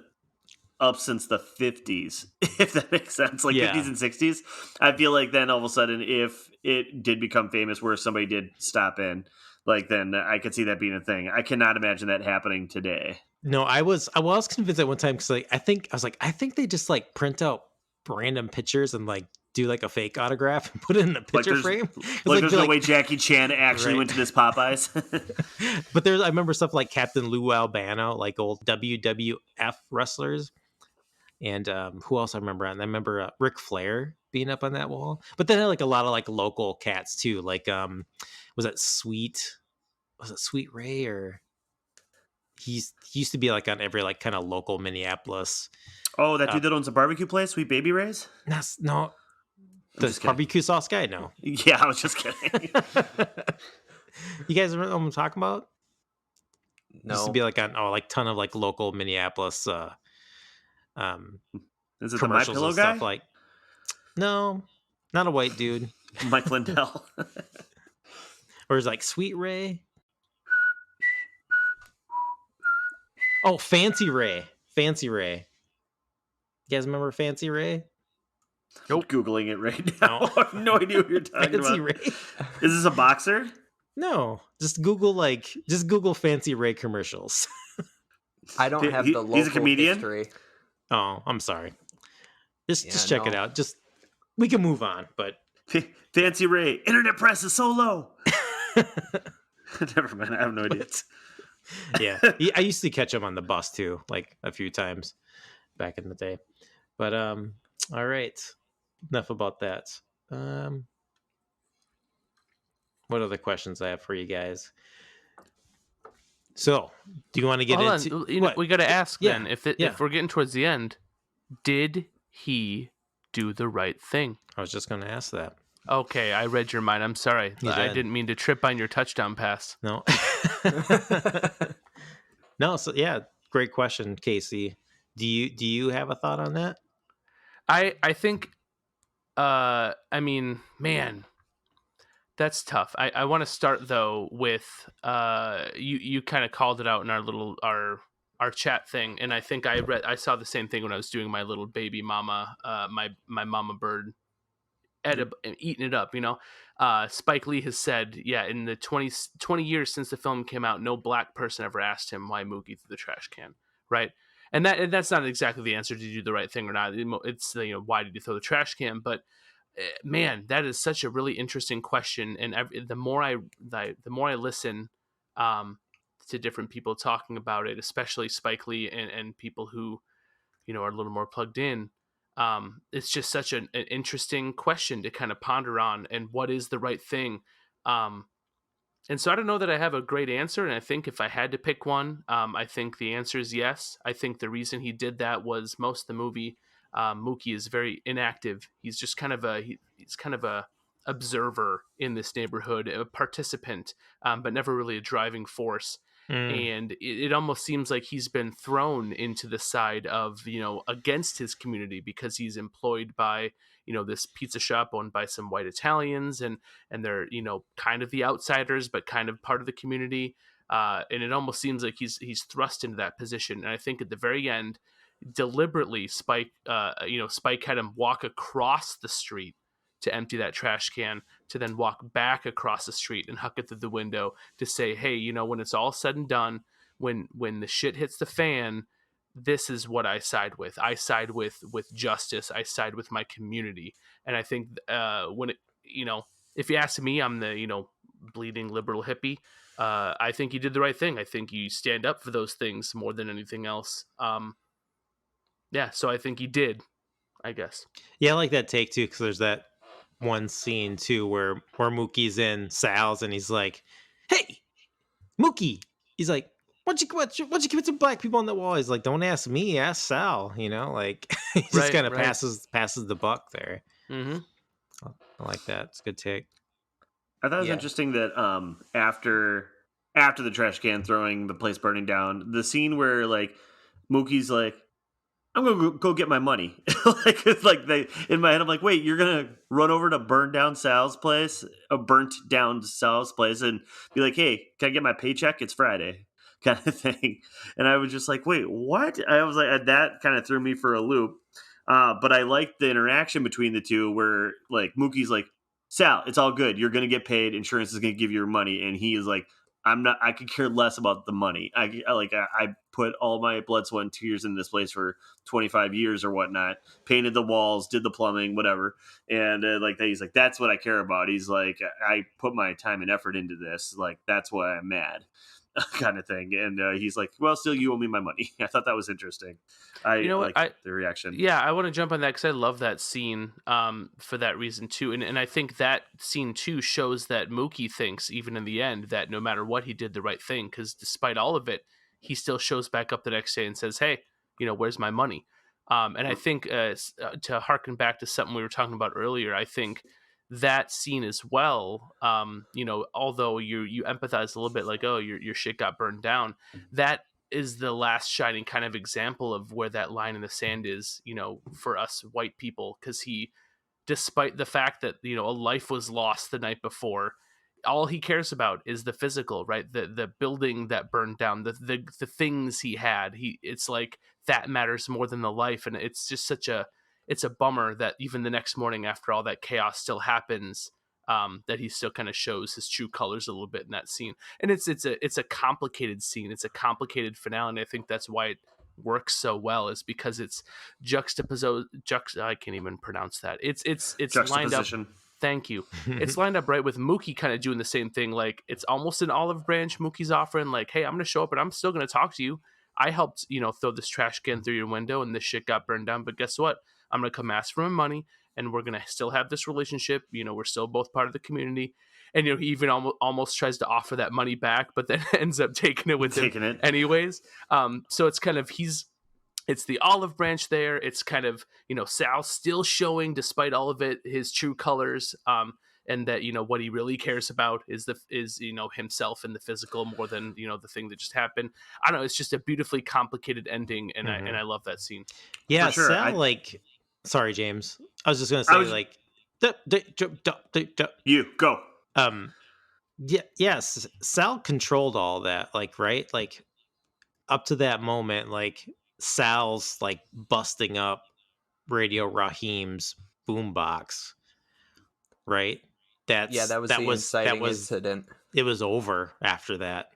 up since the 50s, if that makes sense, like Yeah. 50s and 60s, I feel like then all of a sudden, if it did become famous where somebody did stop in, like then I could see that being a thing. I cannot imagine that happening today. No, I was convinced at one time because like I think they just like print out random pictures and like do like a fake autograph and put it in the Like picture there's, frame. like there's no way Jackie Chan actually Right. went to this Popeyes. But I remember stuff like Captain Lou Albano, like old WWF wrestlers, and who else I remember? And I remember Ric Flair being up on that wall. But then like a lot of like local cats too. Like was it Sweet Ray or? He used to be like on every like kind of local Minneapolis. Oh, that dude that owns a barbecue place, Sweet Baby Ray's? No, the just kidding. barbecue sauce guy. No, Yeah, I was just kidding. you guys remember what I'm talking about? Used to No. be like on like ton of like local Minneapolis Is it the My commercials Pillow and guy? stuff. Like, no, not a white dude. Mike Lindell. Or is like Sweet Ray? Oh, Fancy Ray. You guys remember Fancy Ray? Nope. Googling it right now. No. I have no idea what you're talking Fancy about. Ray? Is this a boxer? No, just Google Fancy Ray commercials. I don't have the local He's a comedian? history. Oh, I'm sorry. Just Yeah, check it no. out. We can move on, but Fancy Ray. Internet price is so low. Never mind. I have no idea. yeah, I used to catch him on the bus too, like a few times back in the day. But all right, enough about that. What other questions I have for you guys? So, do you want to get Hold into? on, we got to ask Yeah, then, yeah. if we're getting towards the end, did he do the right thing? I was just going to ask that. Okay, I read your mind. I'm sorry. You I did. didn't mean to trip on your touchdown pass. No. No, so yeah, great question, Casey. Do you have a thought on that? I think I mean, man, that's tough. I want to start though with you kind of called it out in our chat thing, and I think I saw the same thing when I was doing my little baby mama my mama bird eating it up, Spike Lee has said, yeah, in the 20 years since the film came out, no black person ever asked him why Mookie threw the trash can, right? And that's not exactly the answer to do the right thing or not. It's why did you throw the trash can? But man, that is such a really interesting question. And the more I listen to different people talking about it, especially Spike Lee and people who are a little more plugged in, it's just such an interesting question to kind of ponder on, and what is the right thing. And so I don't know that I have a great answer, and I think if I had to pick one, I think the answer is yes. I think the reason he did that was most of the movie, Mookie is very inactive. He's just kind of he's kind of a observer in this neighborhood, a participant, but never really a driving force. And it almost seems like he's been thrown into the side of against his community, because he's employed by this pizza shop owned by some white Italians, and they're kind of the outsiders but kind of part of the community, and it almost seems like he's thrust into that position. And I think at the very end, deliberately, Spike had him walk across the street to empty that trash can, to then walk back across the street and huck it through the window to say, hey, when it's all said and done, when the shit hits the fan, this is what I side with. I side with justice. I side with my community. And I think when it, if you ask me, I'm the bleeding liberal hippie. I think you did the right thing. I think you stand up for those things more than anything else. Yeah, so I think you did, I guess. Yeah, I like that take too, because there's that one scene too where Mookie's in Sal's and he's like, "Hey, Mookie," he's like, "Why don't you keep some black people on the wall?" He's like, "Don't ask me, ask Sal." Like he just Right, kind of right. passes the buck there. Mm-hmm. I like that. It's a good take. I thought it was Yeah. interesting that after the trash can throwing, the place burning down, the scene where like Mookie's like, I'm gonna go get my money. It's like they in my head, I'm like, wait, you're gonna run over to burnt down Sal's place, and be like, hey, can I get my paycheck? It's Friday, kind of thing. And I was just like, wait, what? I was like, that kind of threw me for a loop. But I liked the interaction between the two, where like Mookie's like, Sal, it's all good. You're gonna get paid. Insurance is gonna give you your money, and he is like, I'm not. I could care less about the money. I put all my blood, sweat, and tears in this place for 25 years or whatnot. Painted the walls, did the plumbing, whatever. And like that, he's like, that's what I care about. He's like, I put my time and effort into this. Like that's why I'm mad, kind of thing. And he's like, well, still, you owe me my money. I thought that was interesting. I like the reaction. Yeah, I want to jump on that because I love that scene for that reason too. And I think that scene too shows that Mookie thinks, even in the end, that no matter what, he did the right thing, because despite all of it, he still shows back up the next day and says, hey, where's my money? And I think to harken back to something we were talking about earlier, I think that scene as well, although you empathize a little bit, like, oh, your shit got burned down, that is the last shining kind of example of where that line in the sand is, for us white people, because he, despite the fact that a life was lost the night before, all he cares about is the physical, right? The building that burned down, the things he had. It's like that matters more than the life, and it's just it's a bummer that even the next morning, after all that chaos still happens, that he still kind of shows his true colors a little bit in that scene. And it's a complicated scene. It's a complicated finale, and I think that's why it works so well, is because it's I can't even pronounce that. It's lined up. Thank you. It's lined up right with Mookie kind of doing the same thing. Like, it's almost an olive branch Mookie's offering, like, hey, I'm going to show up and I'm still going to talk to you. I helped, throw this trash can through your window and this shit got burned down. But guess what? I'm going to come ask for my money, and we're going to still have this relationship. We're still both part of the community. And, he even almost tries to offer that money back, but then ends up taking it with him anyways. So it's kind of, it's the olive branch there. It's kind of, Sal still showing, despite all of it, his true colors. And that, what he really cares about is himself and the physical more than, the thing that just happened. I don't know. It's just a beautifully complicated ending. And I love that scene. Yeah. For sure. Sal, sorry, James. I was just going to I say was- like, You go. yes, Sal controlled all that, like, right? Like up to that moment, like Sal's like busting up Radio Raheem's boombox, right? Yeah, that was the inciting incident. It was over after that,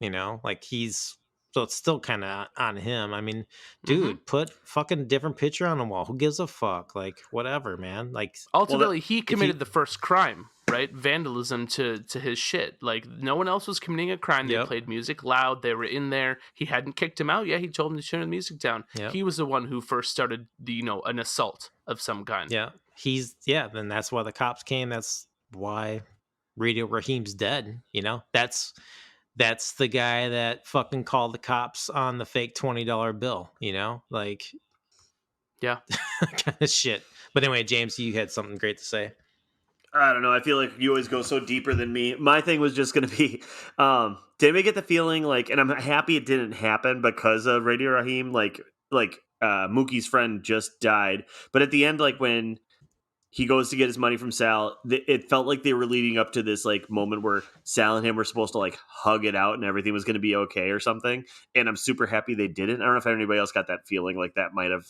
like so it's still kind of on him. I mean, dude, put fucking different picture on the wall. Who gives a fuck? Like, whatever, man. Like, ultimately, he committed the first crime, right? Vandalism to his shit. Like, no one else was committing a crime. They played music loud. They were in there. He hadn't kicked him out yet. He told him to turn the music down. Yep. He was the one who first started an assault of some kind. Yeah. Then that's why the cops came. That's why Radio Raheem's dead. That's the guy that fucking called the cops on the fake $20 bill, like, yeah, kind of shit. But anyway, James, you had something great to say. I don't know. I feel like you always go so deeper than me. My thing was just going to be, did anybody get the feeling like, and I'm happy it didn't happen because of Radio Raheem, like Mookie's friend just died. But at the end, like when he goes to get his money from Sal, it felt like they were leading up to this like moment where Sal and him were supposed to like hug it out and everything was going to be okay or something. And I'm super happy they didn't. I don't know if anybody else got that feeling like that might have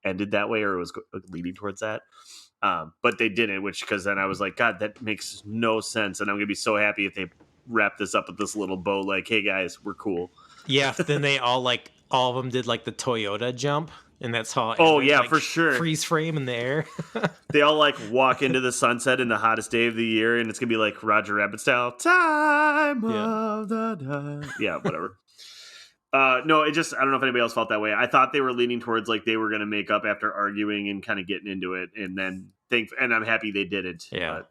ended that way or it was leading towards that. But they didn't, because then I was like, God, that makes no sense. And I'm going to be so happy if they wrap this up with this little bow, like, hey guys, we're cool. Yeah. Then they all of them did like the Toyota jump. And that's how. Oh yeah, for sure. Freeze frame in the air. They all like walk into the sunset in the hottest day of the year, and it's gonna be like Roger Rabbit style. Time of the night. Yeah, whatever. No, I don't know if anybody else felt that way. I thought they were leaning towards like they were gonna make up after arguing and kind of getting into it, and then and I'm happy they didn't. Yeah.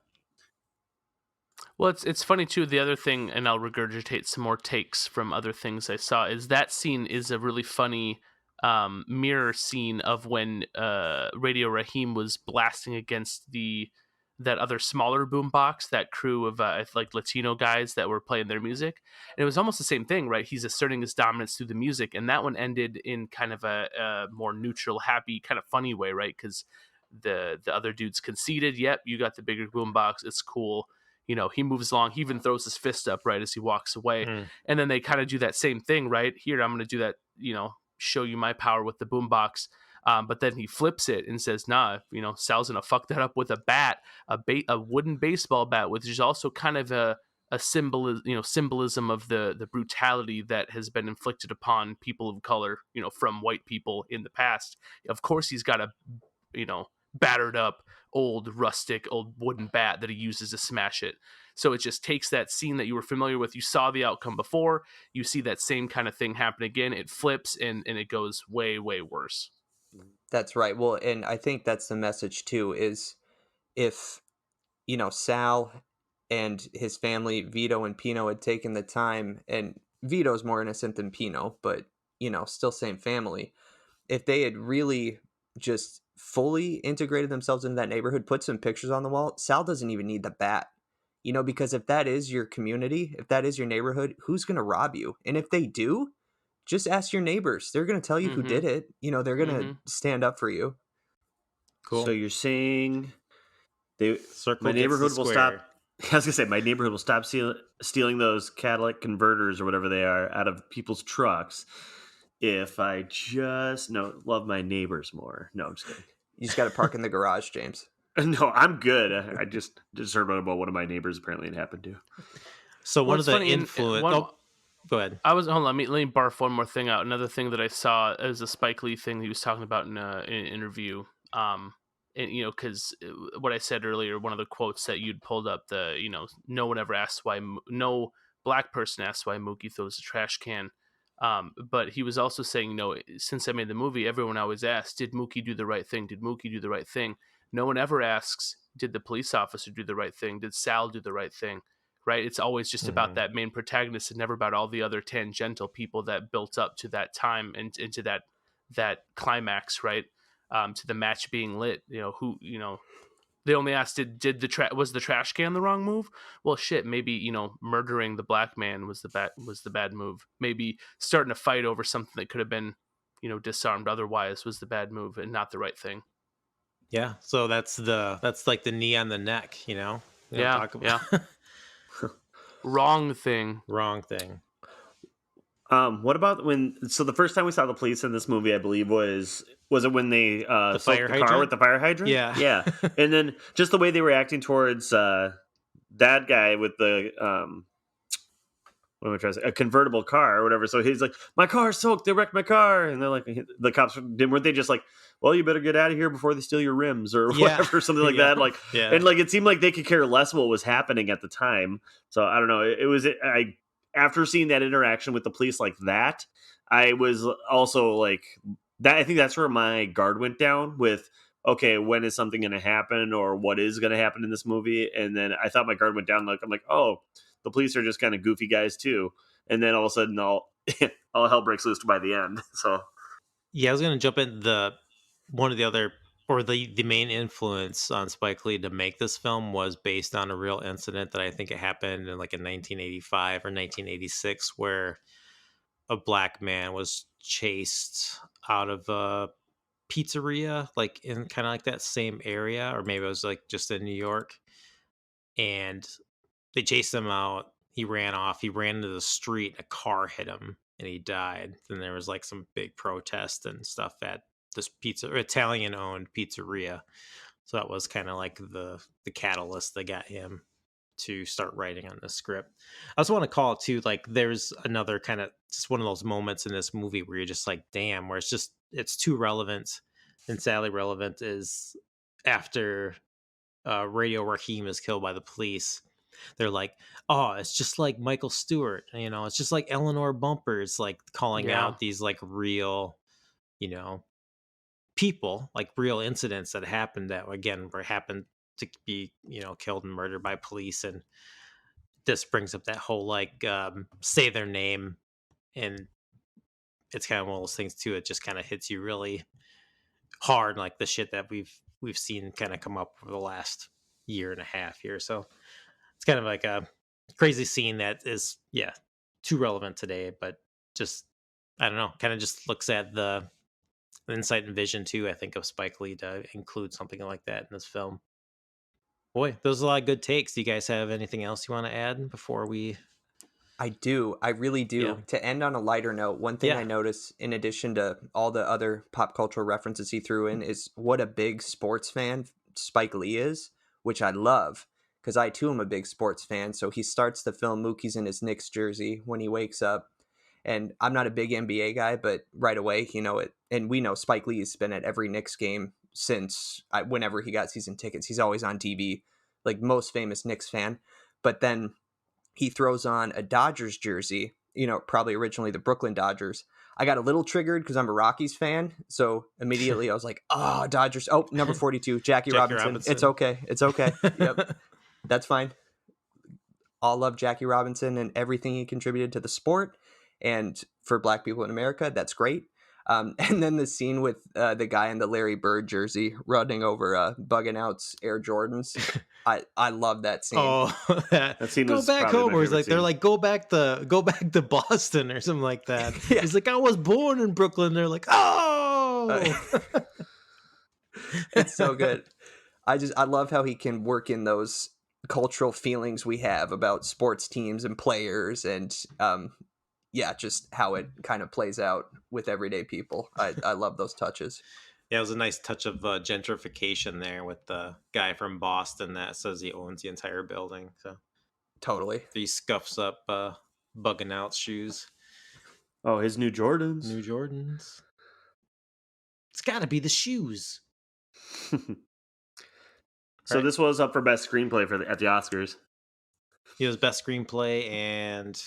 Well, it's funny too. The other thing, and I'll regurgitate some more takes from other things I saw, is that scene is a really funny mirror scene of when Radio Raheem was blasting against that other smaller boombox, that crew of like Latino guys that were playing their music. And it was almost the same thing, right? He's asserting his dominance through the music, and that one ended in kind of a more neutral, happy, kind of funny way, right? Because the other dudes conceded, yep, you got the bigger boombox, it's cool. He moves along, he even throws his fist up right as he walks away. And then they kind of do that same thing, right? Here, I'm going to do that, show you my power with the boombox. But then he flips it and says, nah, Sal's gonna fuck that up with a bat, a wooden baseball bat, which is also kind of a symbolism of the brutality that has been inflicted upon people of color, from white people in the past. Of course, he's got a, battered up, rustic wooden bat that he uses to smash it. So it just takes that scene that you were familiar with. You saw the outcome before. You see that same kind of thing happen again. It flips and it goes way, way worse. That's right. Well, and I think that's the message too, is if, Sal and his family, Vito and Pino, had taken the time, and Vito's more innocent than Pino, but, still same family. If they had really just fully integrated themselves into that neighborhood, put some pictures on the wall, Sal doesn't even need the bat. Because if that is your community, if that is your neighborhood, who's going to rob you? And if they do, just ask your neighbors. They're going to tell you who did it. They're going to stand up for you. Cool. So you're saying Circle my neighborhood gets will the stop. square. I was going to say, my neighborhood will stop stealing those catalytic converters or whatever they are out of people's trucks if I just love my neighbors more. No, I'm just kidding. You just got to park in the garage, James. No, I'm good. I just heard about one of my neighbors. Apparently, it happened to. So one of the funny, influence. Go ahead. Hold on. Let me barf one more thing out. Another thing that I saw is a Spike Lee thing he was talking about in an interview. And because what I said earlier, one of the quotes that you'd pulled up, no one ever asks why, no black person asks why Mookie throws a trash can. But he was also saying, since I made the movie, everyone always asks, did Mookie do the right thing? Did Mookie do the right thing? No one ever asks, did the police officer do the right thing? Did Sal do the right thing? Right? It's always just about that main protagonist and never about all the other tangential people that built up to that time and into that that climax, right? To the match being lit. They only asked, was the trash can the wrong move? Well, shit, maybe murdering the black man was the bad move. Maybe starting a fight over something that could have been disarmed otherwise was the bad move and not the right thing. Yeah, so that's like the knee on the neck, you know. We don't Yeah, talk about yeah. Wrong thing. wrong thing. What about so the first time we saw the police in this movie, I believe was it when they The soaked fire the car hydrant? with the fire hydrant? Yeah. Yeah. And then just the way they were acting towards that guy with the what am I trying to say? A convertible car or whatever. So he's like, my car's soaked, they wrecked my car. And they're like, the cops weren't they just like, well, you better get out of here before they steal your rims or Yeah. whatever, something like Yeah. that. Like, Yeah. and like it seemed like they could care less what was happening at the time. So I don't know. After seeing that interaction with the police like that, I was also like that. I think that's where my guard went down with, okay, when is something going to happen or what is going to happen in this movie? And then I thought my guard went down. Like, I'm like, oh, the police are just kind of goofy guys too. And then all of a sudden all hell breaks loose by the end. So Yeah, I was gonna jump in one of the other or the main influence on Spike Lee to make this film was based on a real incident that I think it happened in 1985 or 1986 where a black man was chased out of a pizzeria in kind of like that same area, or maybe it was just in New York, and they chased him out. He ran off. He ran into the street. A car hit him, and he died. Then there was some big protest and stuff at this Italian-owned pizzeria. So that was kind of like the catalyst that got him to start writing on this script. I also want to call it too, there's another kind of just one of those moments in this movie where you're just like, damn, where it's too relevant and sadly relevant is after Radio Raheem is killed by the police. They're like, oh, it's just like Michael Stewart, it's just like Eleanor Bumpers, calling out these real, people, real incidents that happened that again were happened to be, killed and murdered by police. And this brings up that whole say their name, and it's kind of one of those things too. It just kind of hits you really hard, like the shit that we've seen kind of come up over the last year and a half here. So it's kind of like a crazy scene that is, too relevant today, but just, I don't know, kind of just looks at the insight and vision too, I think, of Spike Lee to include something like that in this film. Boy, those are a lot of good takes. Do you guys have anything else you want to add before we... I do. I really do. Yeah. To end on a lighter note, one thing Yeah. I noticed, in addition to all the other pop cultural references he threw in, is what a big sports fan Spike Lee is, which I love, because I too am a big sports fan. So he starts the film, Mookie's in his Knicks jersey when he wakes up. And I'm not a big NBA guy, but right away, it. And we know Spike Lee has been at every Knicks game since whenever he got season tickets. He's always on TV, like most famous Knicks fan. But then he throws on a Dodgers jersey, probably originally the Brooklyn Dodgers. I got a little triggered because I'm a Rockies fan. So immediately I was like, oh, Dodgers. Oh, number 42, Jackie Robinson. It's okay. It's okay. Yep. That's fine. All love Jackie Robinson and everything he contributed to the sport. And for Black people in America, that's great. And then the scene with the guy in the Larry Bird jersey running over Bugging Out's Air Jordans. I love that scene. Oh, that scene go was back probably home. my Where he's favorite like, they're scene. like, go back to Boston or something like that. Yeah. He's like, I was born in Brooklyn. They're like, oh, It's so good. I love how he can work in those cultural feelings we have about sports teams and players, and just how it kind of plays out with everyday people. I love those touches. Yeah, it was a nice touch of gentrification there with the guy from Boston that says he owns the entire building. So Totally. he scuffs up Bugging Out shoes. Oh, his new Jordans. New Jordans. It's got to be the shoes. So Right. this was up for best screenplay at the Oscars. He was best screenplay and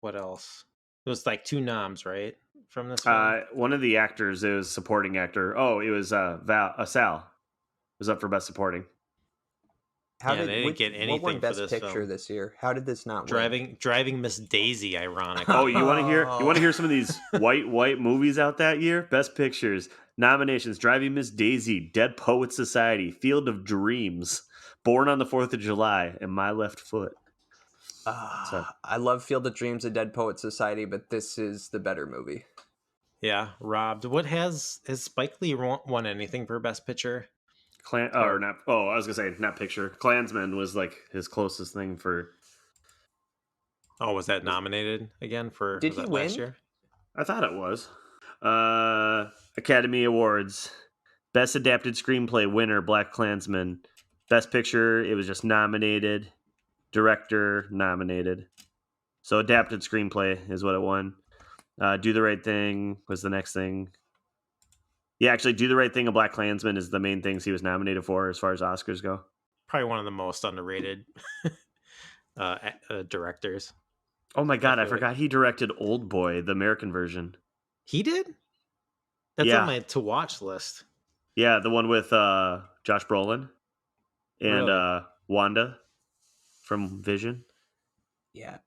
what else? It was 2 noms, right? From this one? One of the actors, it was supporting actor. Oh, it was Sal was up for best supporting. How Yeah, they didn't get what anything won for Best this Picture film. this year? How did this not win? Driving Miss Daisy, ironically. Oh, you want to hear some of these white movies out that year? Best Pictures nominations: Driving Miss Daisy, Dead Poets Society, Field of Dreams, Born on the 4th of July, and My Left Foot. So, I love Field of Dreams and Dead Poets Society, but this is the better movie. Yeah, robbed. What has Spike Lee won anything for Best Picture? or not? Oh, I was gonna say not picture. Klansman was like his closest thing for. Oh, was that nominated again for? Did was he that win? last year? I thought it was. Academy Awards. Best Adapted Screenplay winner, Black Klansman. Best Picture, it was just nominated. Director, nominated. So Adapted Screenplay is what it won. Do the Right Thing was the next thing. Yeah, actually, Do the Right Thing and Black Klansman is the main things he was nominated for as far as Oscars go. Probably one of the most underrated directors. Oh my God, I feel like- forgot he directed Old Boy, the American version. He did? That's Yeah. on my to watch list. Yeah, the one with Josh Brolin and Really? Wanda from Vision. Yeah,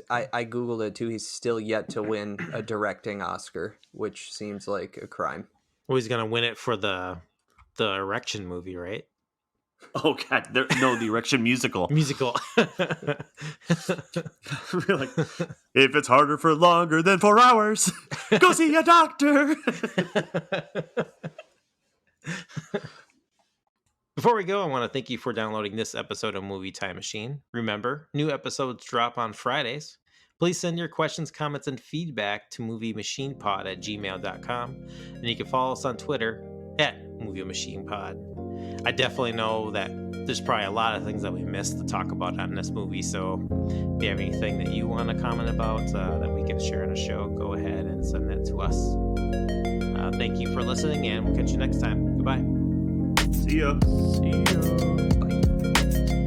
I googled it too. He's still yet to win a directing Oscar, which seems like a crime. Well, he's gonna win it for the Erection movie, right? Oh God, the Erection musical. Musical. We're like, if it's harder for longer than 4 hours, go see a doctor. Before we go, I want to thank you for downloading this episode of Movie Time Machine. Remember, new episodes drop on Fridays. Please send your questions, comments, and feedback to moviemachinepod@gmail.com. And you can follow us on Twitter @moviemachinepod. I definitely know that there's probably a lot of things that we missed to talk about on this movie. So if you have anything that you want to comment about that we can share on the show, go ahead and send that to us. Thank you for listening, and we'll catch you next time. Goodbye. See ya. See ya. Bye.